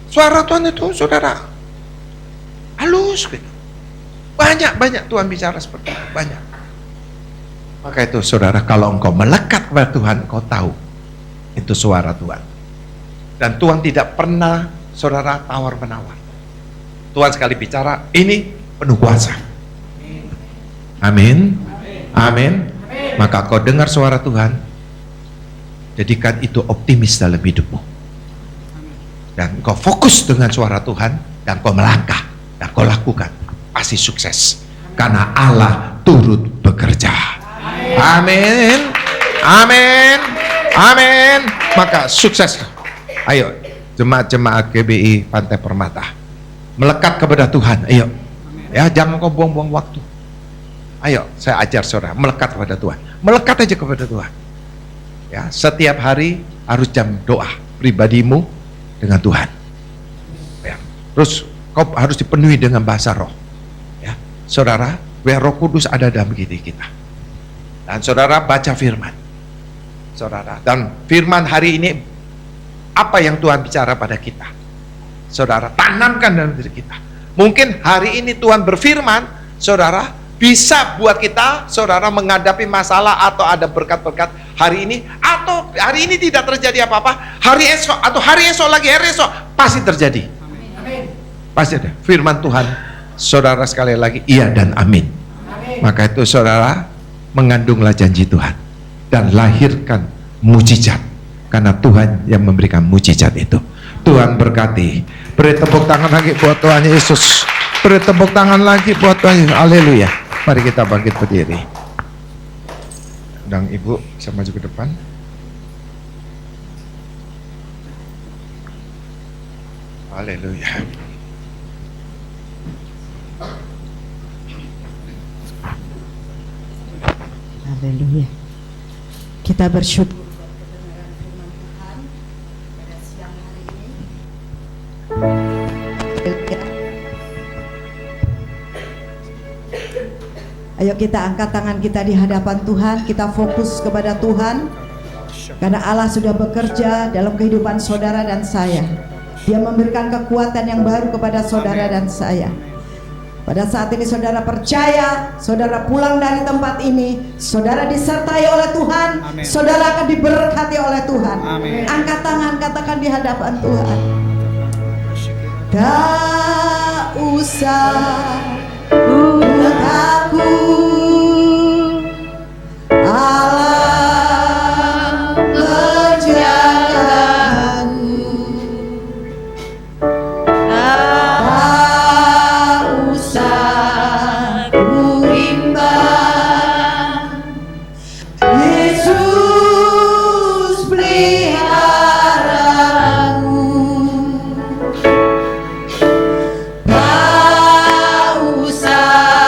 Suara Tuhan itu, saudara, halus gitu. Banyak Tuhan bicara seperti itu, banyak. Maka itu saudara, kalau engkau melekat kepada Tuhan, engkau tahu itu suara Tuhan. Dan Tuhan tidak pernah saudara tawar-menawar. Tuhan sekali bicara, ini penuh kuasa. Amin. Amin. Maka kau dengar suara Tuhan, jadikan itu optimis dalam hidupmu. Dan kau fokus dengan suara Tuhan, dan kau melangkah, dan kau lakukan, pasti sukses. Karena Allah turut bekerja. Amin. Amin. Amin. Maka sukses. Ayo, jemaat-jemaat GBI Pantai Permata, melekat kepada Tuhan. Ayo, ya jangan kau buang-buang waktu. Ayo, saya ajar saudara, melekat kepada Tuhan. Melekat aja kepada Tuhan. Ya, setiap hari harus jam doa pribadimu dengan Tuhan. Ya, terus kau harus dipenuhi dengan bahasa roh. Ya, saudara, biar Roh Kudus ada dalam diri kita. Dan saudara baca firman. Saudara, dan firman hari ini apa yang Tuhan bicara pada kita. Saudara, tanamkan dalam diri kita. Mungkin hari ini Tuhan berfirman, saudara, bisa buat kita, saudara, menghadapi masalah atau ada berkat-berkat hari ini, atau hari ini tidak terjadi apa-apa, hari esok atau hari esok lagi, hari esok pasti terjadi. Pasti ada firman Tuhan. Saudara sekali lagi, iya dan amin. Maka itu saudara mengandunglah janji Tuhan dan lahirkan mujizat, karena Tuhan yang memberikan mujizat itu. Tuhan berkati. Beri tepuk tangan lagi buat Tuhan Yesus. Beri tepuk tangan lagi buat Tuhan Yesus. Haleluya. Mari kita bangkit berdiri. Undang Ibu bisa maju ke depan. Haleluya. Haleluya. Kita bersyukur. Ayo kita angkat tangan kita di hadapan Tuhan, kita fokus kepada Tuhan, karena Allah sudah bekerja dalam kehidupan saudara dan saya. Dia memberikan kekuatan yang baru kepada saudara dan saya. Pada saat ini saudara percaya, saudara pulang dari tempat ini, saudara disertai oleh Tuhan, saudara akan diberkati oleh Tuhan. Angkat tangan, katakan di hadapan Tuhan. Tak usah aku, Allah menjagaku. Tak usah ku bimbang, Yesus peliharaku. Tak usah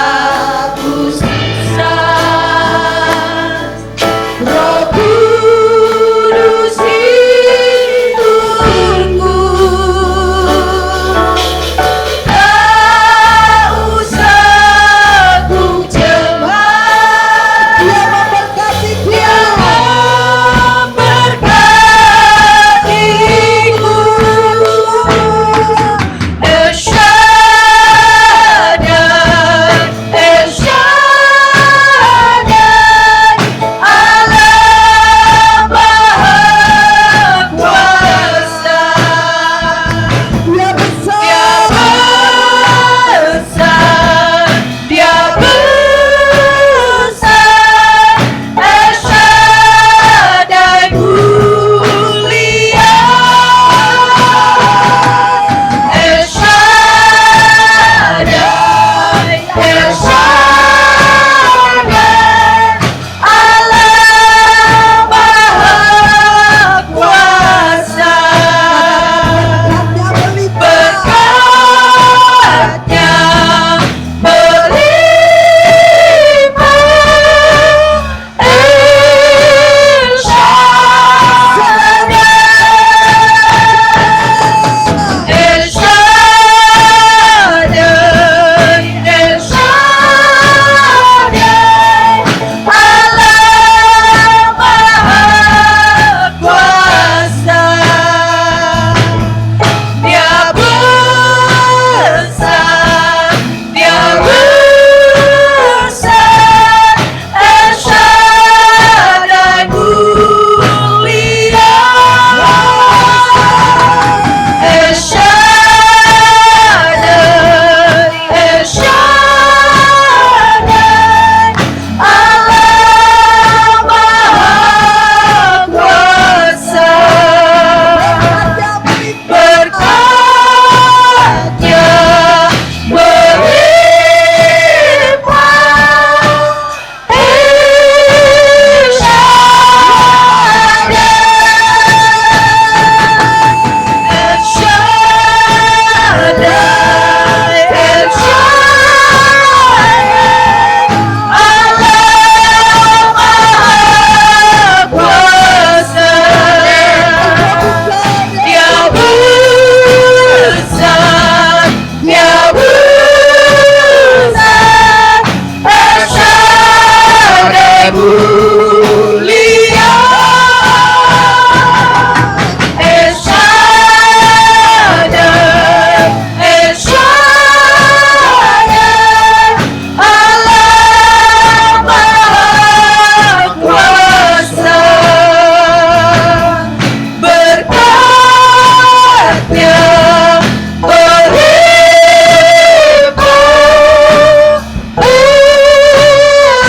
rahmatnya melimpah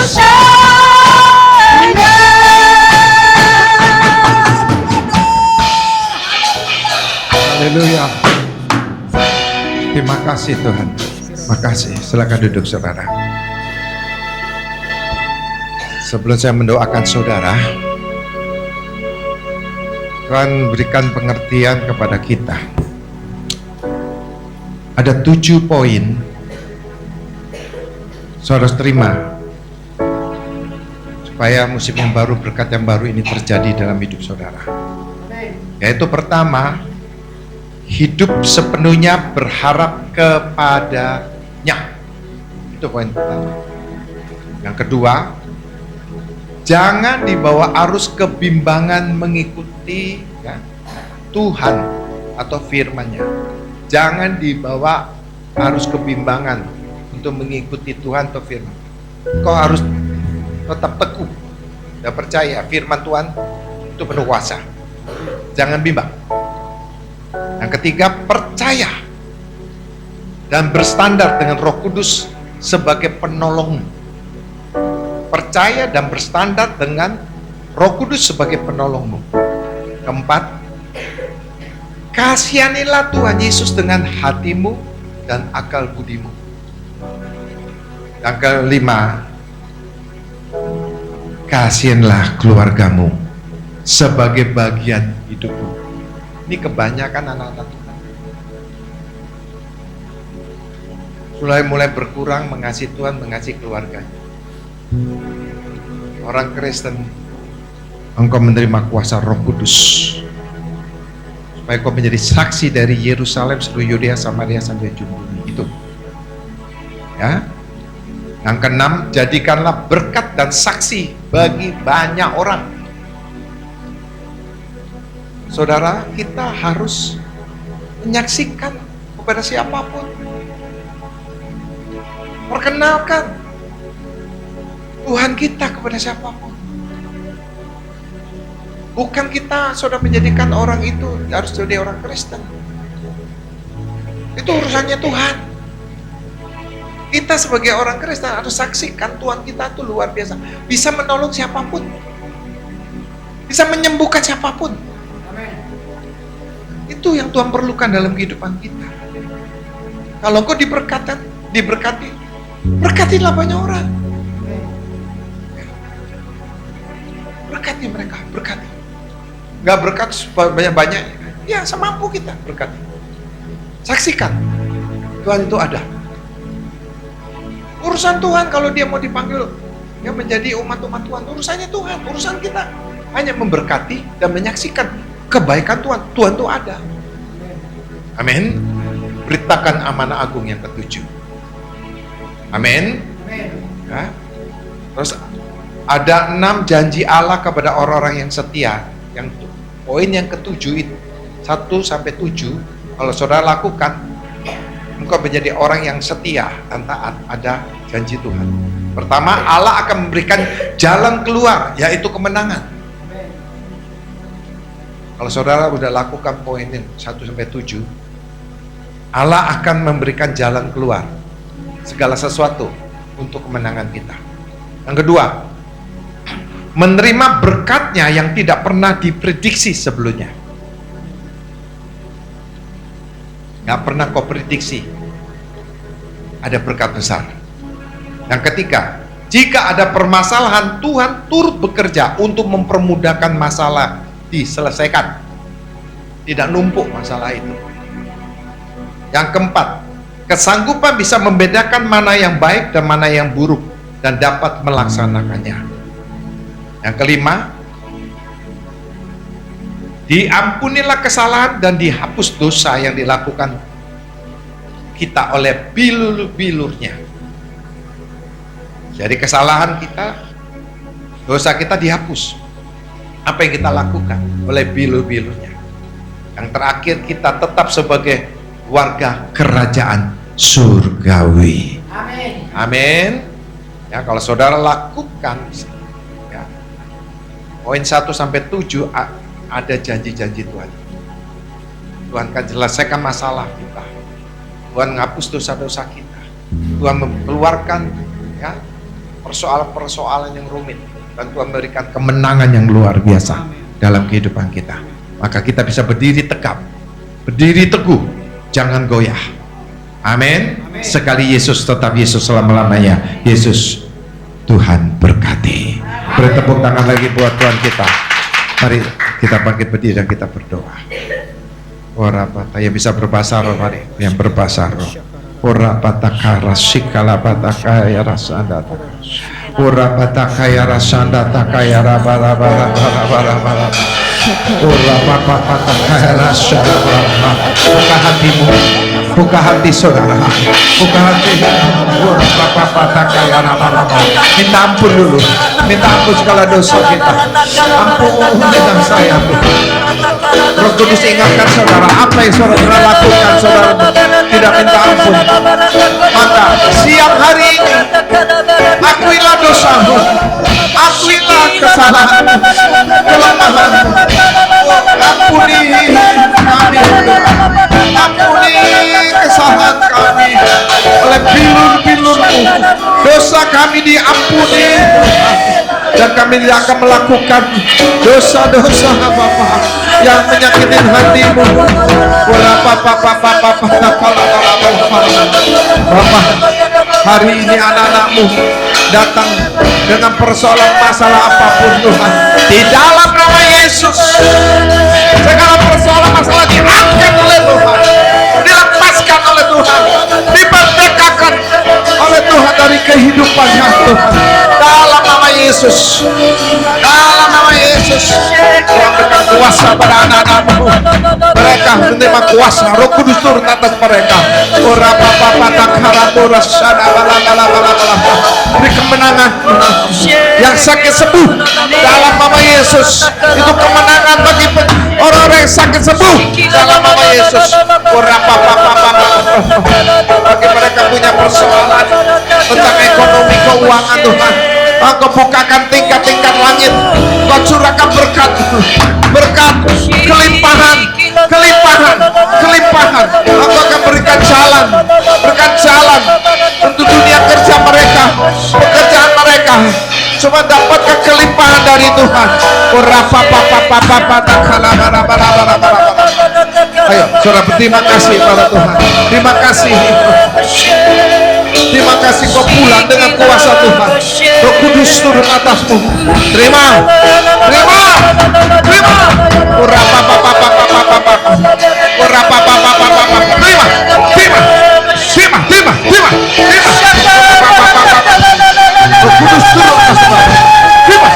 bersama. Haleluya. Terima kasih Tuhan. Terima kasih. Silakan duduk saudara. Sebelum saya mendoakan saudara, Tuhan berikan pengertian kepada kita. Ada 7 poin saudara harus terima supaya musim yang baru, berkat yang baru ini terjadi dalam hidup saudara. Yaitu pertama, hidup sepenuhnya berharap kepadanya. Itu poin pertama. Yang kedua, jangan dibawa arus kebimbangan mengikuti Tuhan atau firman-Nya. Jangan dibawa arus kebimbangan untuk mengikuti Tuhan atau firman. Kau harus tetap teguh dan percaya firman Tuhan itu penuh kuasa. Jangan bimbang. Yang ketiga, percaya dan berstandar dengan Roh Kudus sebagai penolongmu. Percaya dan berstandar dengan Roh Kudus sebagai penolongmu. Keempat, kasihanilah Tuhan Yesus dengan hatimu dan akal budimu. Yang kelima, kasihanlah keluargamu sebagai bagian hidupmu. Ini kebanyakan anak-anak Tuhan mulai berkurang mengasihi Tuhan, mengasihi keluarganya. Orang Kristen, engkau menerima kuasa Roh Kudus supaya kau menjadi saksi dari Yerusalem, seluruh Yudea, Samaria sampai ujung bumi. Itu ya. Yang keenam, jadikanlah berkat dan saksi bagi banyak orang. Saudara, kita harus menyaksikan kepada siapapun. Perkenalkan Tuhan kita kepada siapapun. Bukan kita sudah menjadikan orang itu harus jadi orang Kristen. Itu urusannya Tuhan. Kita sebagai orang Kristen harus saksikan Tuhan kita itu luar biasa. Bisa menolong siapapun. Bisa menyembuhkan siapapun. Itu yang Tuhan perlukan dalam kehidupan kita. Kalau engkau diberkati, berkatilah banyak orang. Berkati mereka, berkati. Gak berkat banyak-banyak, ya semampu kita berkati. Saksikan, Tuhan itu ada. Urusan Tuhan kalau dia mau dipanggil ya menjadi umat-umat Tuhan, urusannya Tuhan, urusan kita hanya memberkati dan menyaksikan kebaikan Tuhan. Tuhan itu ada. Amin. Beritakan amanah agung yang ketujuh. Amin. Ya. Terus ada 6 janji Allah kepada orang-orang yang setia. Yang poin yang ketujuh itu 1-7. Kalau saudara lakukan, engkau menjadi orang yang setia dan taat. Ada janji Tuhan. Pertama, Allah akan memberikan jalan keluar, yaitu kemenangan. Kalau saudara sudah lakukan poin 1-7, Allah akan memberikan jalan keluar segala sesuatu untuk kemenangan kita. Yang kedua, menerima berkatnya yang tidak pernah diprediksi sebelumnya. Gak pernah kau prediksi ada berkat besar. Yang ketiga, jika ada permasalahan, Tuhan turut bekerja untuk mempermudahkan masalah diselesaikan. Tidak numpuk masalah itu. Yang keempat, kesanggupan bisa membedakan mana yang baik dan mana yang buruk dan dapat melaksanakannya. Yang kelima, diampunilah kesalahan dan dihapus dosa yang dilakukan kita oleh bilur-bilurnya. Jadi kesalahan kita, dosa kita dihapus. Apa yang kita lakukan oleh bilur-bilurnya. Yang terakhir, kita tetap sebagai warga kerajaan surgawi. Amin. Amin. Ya, kalau saudara lakukan poin 1-7 ada janji-janji Tuhan. Tuhan akan selesaikan masalah kita. Tuhan menghapus dosa-dosa kita. Tuhan mengeluarkan ya persoalan-persoalan yang rumit, dan Tuhan memberikan kemenangan yang luar biasa dalam kehidupan kita. Maka kita bisa berdiri tegap, berdiri teguh, jangan goyah. Amin. Sekali Yesus tetap Yesus selama-lamanya. Yesus, Tuhan berkati. Beri tepuk tangan lagi buat Tuhan kita. Mari kita bangkit berdiri dan kita berdoa. Ora bata, yang bisa berbahasa roh, mari yang berbahasa roh. Ora bataka rasikala bataka ya rasanda. Ora bataka ya rasanda takaya rabara bara bara bara bara. Ora bataka ya rasanda bara. Buka hatimu, buka hati saudara, buka hati. Ora bataka ya rabara bara. Minta ampun dulu, minta ampun segala dosa kita. Ampun dan saya. Roh Kudus ingatkan saudara, apa yang saudara lakukan, saudara tidak minta ampun. Maka siang hari ini akuilah dosamu, akuilah kesalahanmu, kelemahanmu. Ampuni kami, ampuni kesalahan kami. Oleh bilur-bilurmu dosa kami diampuni, dan kami tidak akan melakukan dosa-dosa Bapa yang menyakitin hatimu. Bapak, hari ini anak-anakmu datang dengan persoalan masalah apapun Tuhan, di dalam nama Yesus segala persoalan masalah diangkat oleh Tuhan, dilepaskan oleh Tuhan, diperdekakan oleh Tuhan dari kehidupannya Tuhan, dalam nama Yesus, dalam nama Yesus. Tuhan berikan kuasa pada anak-anakmu, mereka menerima kuasa Roh Kudus turun atas mereka. Beri kemenangan, yang sakit sembuh dalam nama Yesus. Itu kemenangan bagi orang-orang yang sakit sembuh dalam nama Yesus. Bagi mereka punya persoalan tentang ekonomi keuangan Tuhan, Engkau bukakan tingkat-tingkat langit, Engkau curahkan berkat, berkat kelimpahan, kelimpahan, kelimpahan. Engkau akan berikan jalan untuk dunia kerja mereka, pekerjaan mereka, cuma dapatkan kelimpahan dari Tuhan. Ayo, saudara, berterima kasih pada Tuhan. Terima kasih. Terima kasih kau pulang dengan kuasa Tuhan. Roh Kudus turun atasmu. Terima. Roh Kudus turun atasmu. Terima.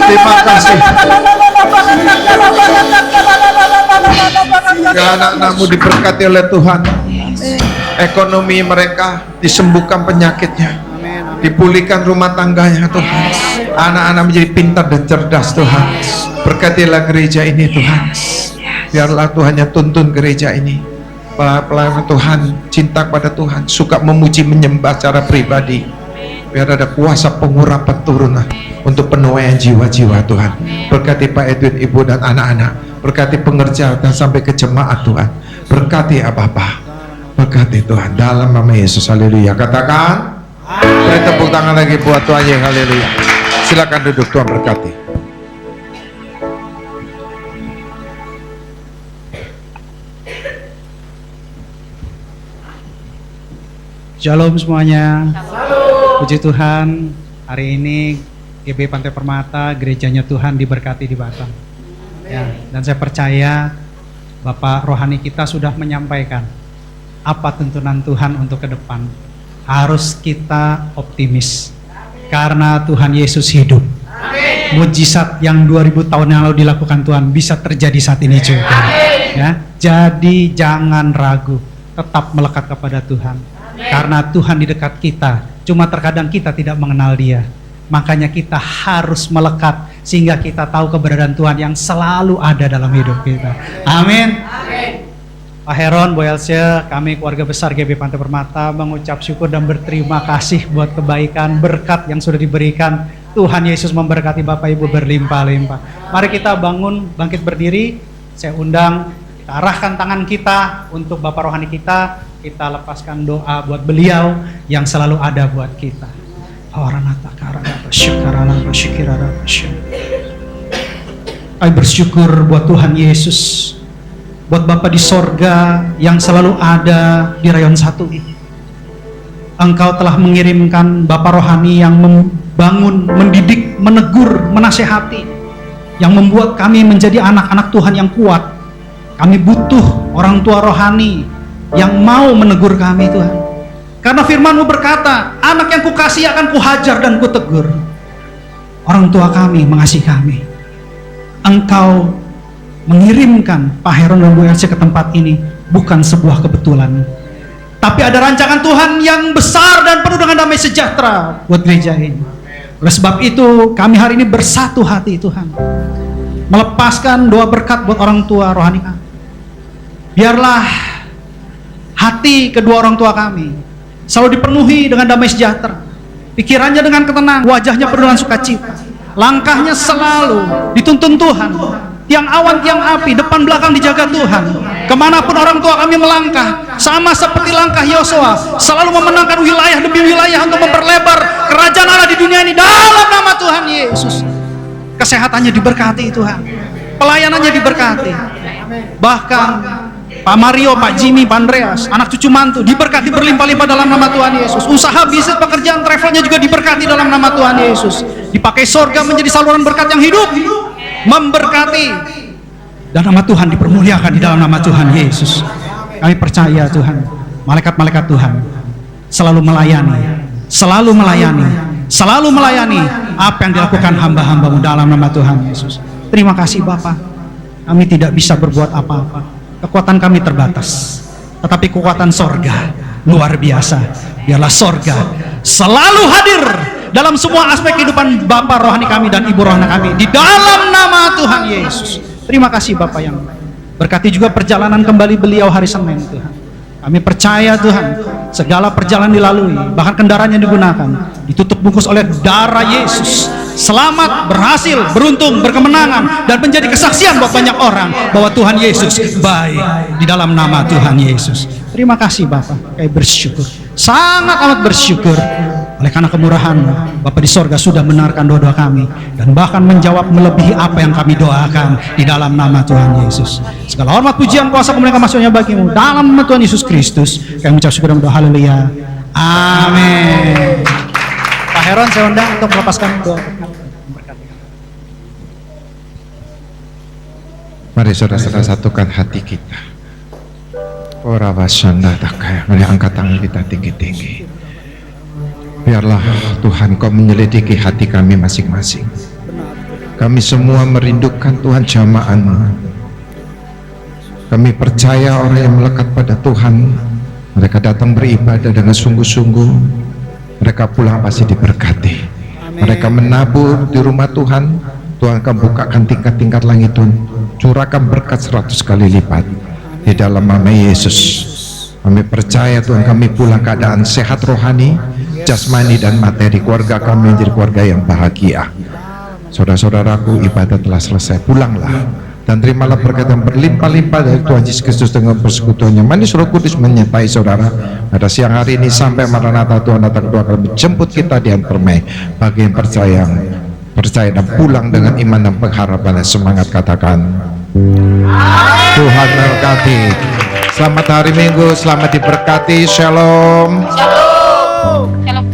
Terima kasih. Ya, anak-anakmu diberkati oleh Tuhan. Ekonomi mereka disembuhkan penyakitnya, dipulihkan rumah tangganya Tuhan. Anak-anak menjadi pintar dan cerdas Tuhan. Berkatilah gereja ini Tuhan. Biarlah Tuhan yang tuntun gereja ini. Pelayan Tuhan cinta pada Tuhan, suka memuji menyembah secara pribadi. Biar ada kuasa pengurapan turunan untuk penuaian jiwa-jiwa Tuhan. Berkati Pak Edwin, Ibu dan anak-anak. Berkati pengerja dan sampai ke jemaat Tuhan. Berkati Bapa. Berkati Tuhan dalam nama Yesus. Haleluya. Katakan. Beri tepuk tangan lagi buat Tuhan yang haleluya. Silakan duduk, Tuhan berkati. Shalom semuanya. Puji Tuhan, hari ini GB Pantai Permata, gerejanya Tuhan diberkati di Batam. Ya, dan saya percaya Bapak rohani kita sudah menyampaikan apa tuntunan Tuhan untuk ke depan. Harus kita optimis karena Tuhan Yesus hidup. Mujizat yang 2000 tahun yang lalu dilakukan Tuhan bisa terjadi saat ini juga. Ya, jadi jangan ragu, tetap melekat kepada Tuhan. Karena Tuhan di dekat kita, cuma terkadang kita tidak mengenal Dia. Makanya kita harus melekat sehingga kita tahu keberadaan Tuhan yang selalu ada dalam hidup kita. Amin. Pak Heron, Bu Elsie, kami keluarga besar GB Pantai Permata mengucap syukur dan berterima kasih buat kebaikan, berkat yang sudah diberikan. Tuhan Yesus memberkati Bapak Ibu berlimpah-limpah. Mari kita bangun, bangkit berdiri. Saya undang, kita arahkan tangan kita untuk Bapak rohani kita. Kita lepaskan doa buat beliau yang selalu ada buat kita. Kami bersyukur buat Tuhan Yesus, buat Bapa di sorga yang selalu ada di rayon 1 ini. Engkau telah mengirimkan Bapa rohani yang membangun, mendidik, menegur, menasehati, yang membuat kami menjadi anak-anak Tuhan yang kuat. Kami butuh orang tua rohani yang mau menegur kami, Tuhan. Karena firman-Mu berkata, anak yang kukasihi akan kuhajar dan kutegur. Orang tua kami mengasihi kami. Engkau mengirimkan Pak Heron dan Bu Elsie ke tempat ini bukan sebuah kebetulan, tapi ada rancangan Tuhan yang besar dan penuh dengan damai sejahtera buat gereja ini. Oleh sebab itu kami hari ini bersatu hati, Tuhan, melepaskan doa berkat buat orang tua rohani kami. Biarlah hati kedua orang tua kami selalu dipenuhi dengan damai sejahtera, pikirannya dengan ketenangan, wajahnya penuh dengan sukacita, langkahnya selalu dituntun Tuhan. Tiang awan, tiang api, depan belakang dijaga Tuhan. Kemanapun orang tua kami melangkah, sama seperti langkah Yosua, selalu memenangkan wilayah demi wilayah untuk memperlebar kerajaan Allah di dunia ini dalam nama Tuhan Yesus. Kesehatannya diberkati Tuhan, pelayanannya diberkati. Bahkan Pak Mario, Pak Jimmy, Pak Andreas, anak cucu mantu diberkati berlimpah-limpah dalam nama Tuhan Yesus. Usaha, bisnis, pekerjaan, travelnya juga diberkati dalam nama Tuhan Yesus. Dipakai sorga menjadi saluran berkat yang hidup, memberkati, dan nama Tuhan dipermuliakan di dalam nama Tuhan Yesus. Kami percaya Tuhan, malaikat-malaikat Tuhan selalu melayani, selalu melayani, selalu melayani apa yang dilakukan hamba-hamba-Mu dalam nama Tuhan Yesus. Terima kasih Bapa. Kami tidak bisa berbuat apa-apa, kekuatan kami terbatas, tetapi kekuatan sorga luar biasa. Biarlah sorga selalu hadir dalam semua aspek kehidupan Bapak rohani kami dan Ibu rohani kami di dalam nama Tuhan Yesus. Terima kasih Bapak yang berkati juga perjalanan kembali beliau hari Senin, Tuhan. Kami percaya Tuhan, segala perjalanan dilalui, bahkan kendaraan yang digunakan ditutup bungkus oleh darah Yesus. Selamat, berhasil, beruntung, berkemenangan, dan menjadi kesaksian buat banyak orang bahwa Tuhan Yesus baik di dalam nama Tuhan Yesus. Terima kasih Bapak, kami bersyukur, sangat amat bersyukur. Oleh karena kemurahan-Mu, Bapa di sorga sudah mendengarkan doa-doa kami dan bahkan menjawab melebihi apa yang kami doakan di dalam nama Tuhan Yesus. Segala hormat, pujian, kuasa, kemuliaan, kasih-Nya bagi-Mu dalam nama Tuhan Yesus Kristus. Kami mengucap syukur dan berdoa haleluya. Amin. Pak Heron saya undang untuk melepaskan doa. Mari saudara-saudara satukan hati kita. Ora wasanda takaya, mari angkat tangan kita tinggi-tinggi. Biarlah Tuhan Kau menyelidiki hati kami masing-masing. Kami semua merindukan Tuhan jamaah-Mu. Kami percaya orang yang melekat pada Tuhan, mereka datang beribadah dengan sungguh-sungguh, mereka pulang pasti diberkati. Mereka menabur di rumah Tuhan, Tuhan akan bukakan tingkat-tingkat langit Tuhan, curahkan berkat 100 kali lipat di dalam nama Yesus. Kami percaya Tuhan, kami pulang keadaan sehat rohani, jasmani dan materi. Keluarga kami menjadi keluarga yang bahagia. Saudara-saudaraku, ibadah telah selesai, pulanglah dan terimalah berkat yang berlimpah-limpah dari Tuhan Yesus Kristus dengan persekutuan yang manis Roh Kudus menyertai saudara pada siang hari ini sampai Maranatha Tuhan datang kedua kali menjemput kita di permai. Bagi yang percaya dan pulang dengan iman dan pengharapan dan semangat, katakan Tuhan memberkati. Selamat hari Minggu, selamat diberkati. Shalom. Shalom.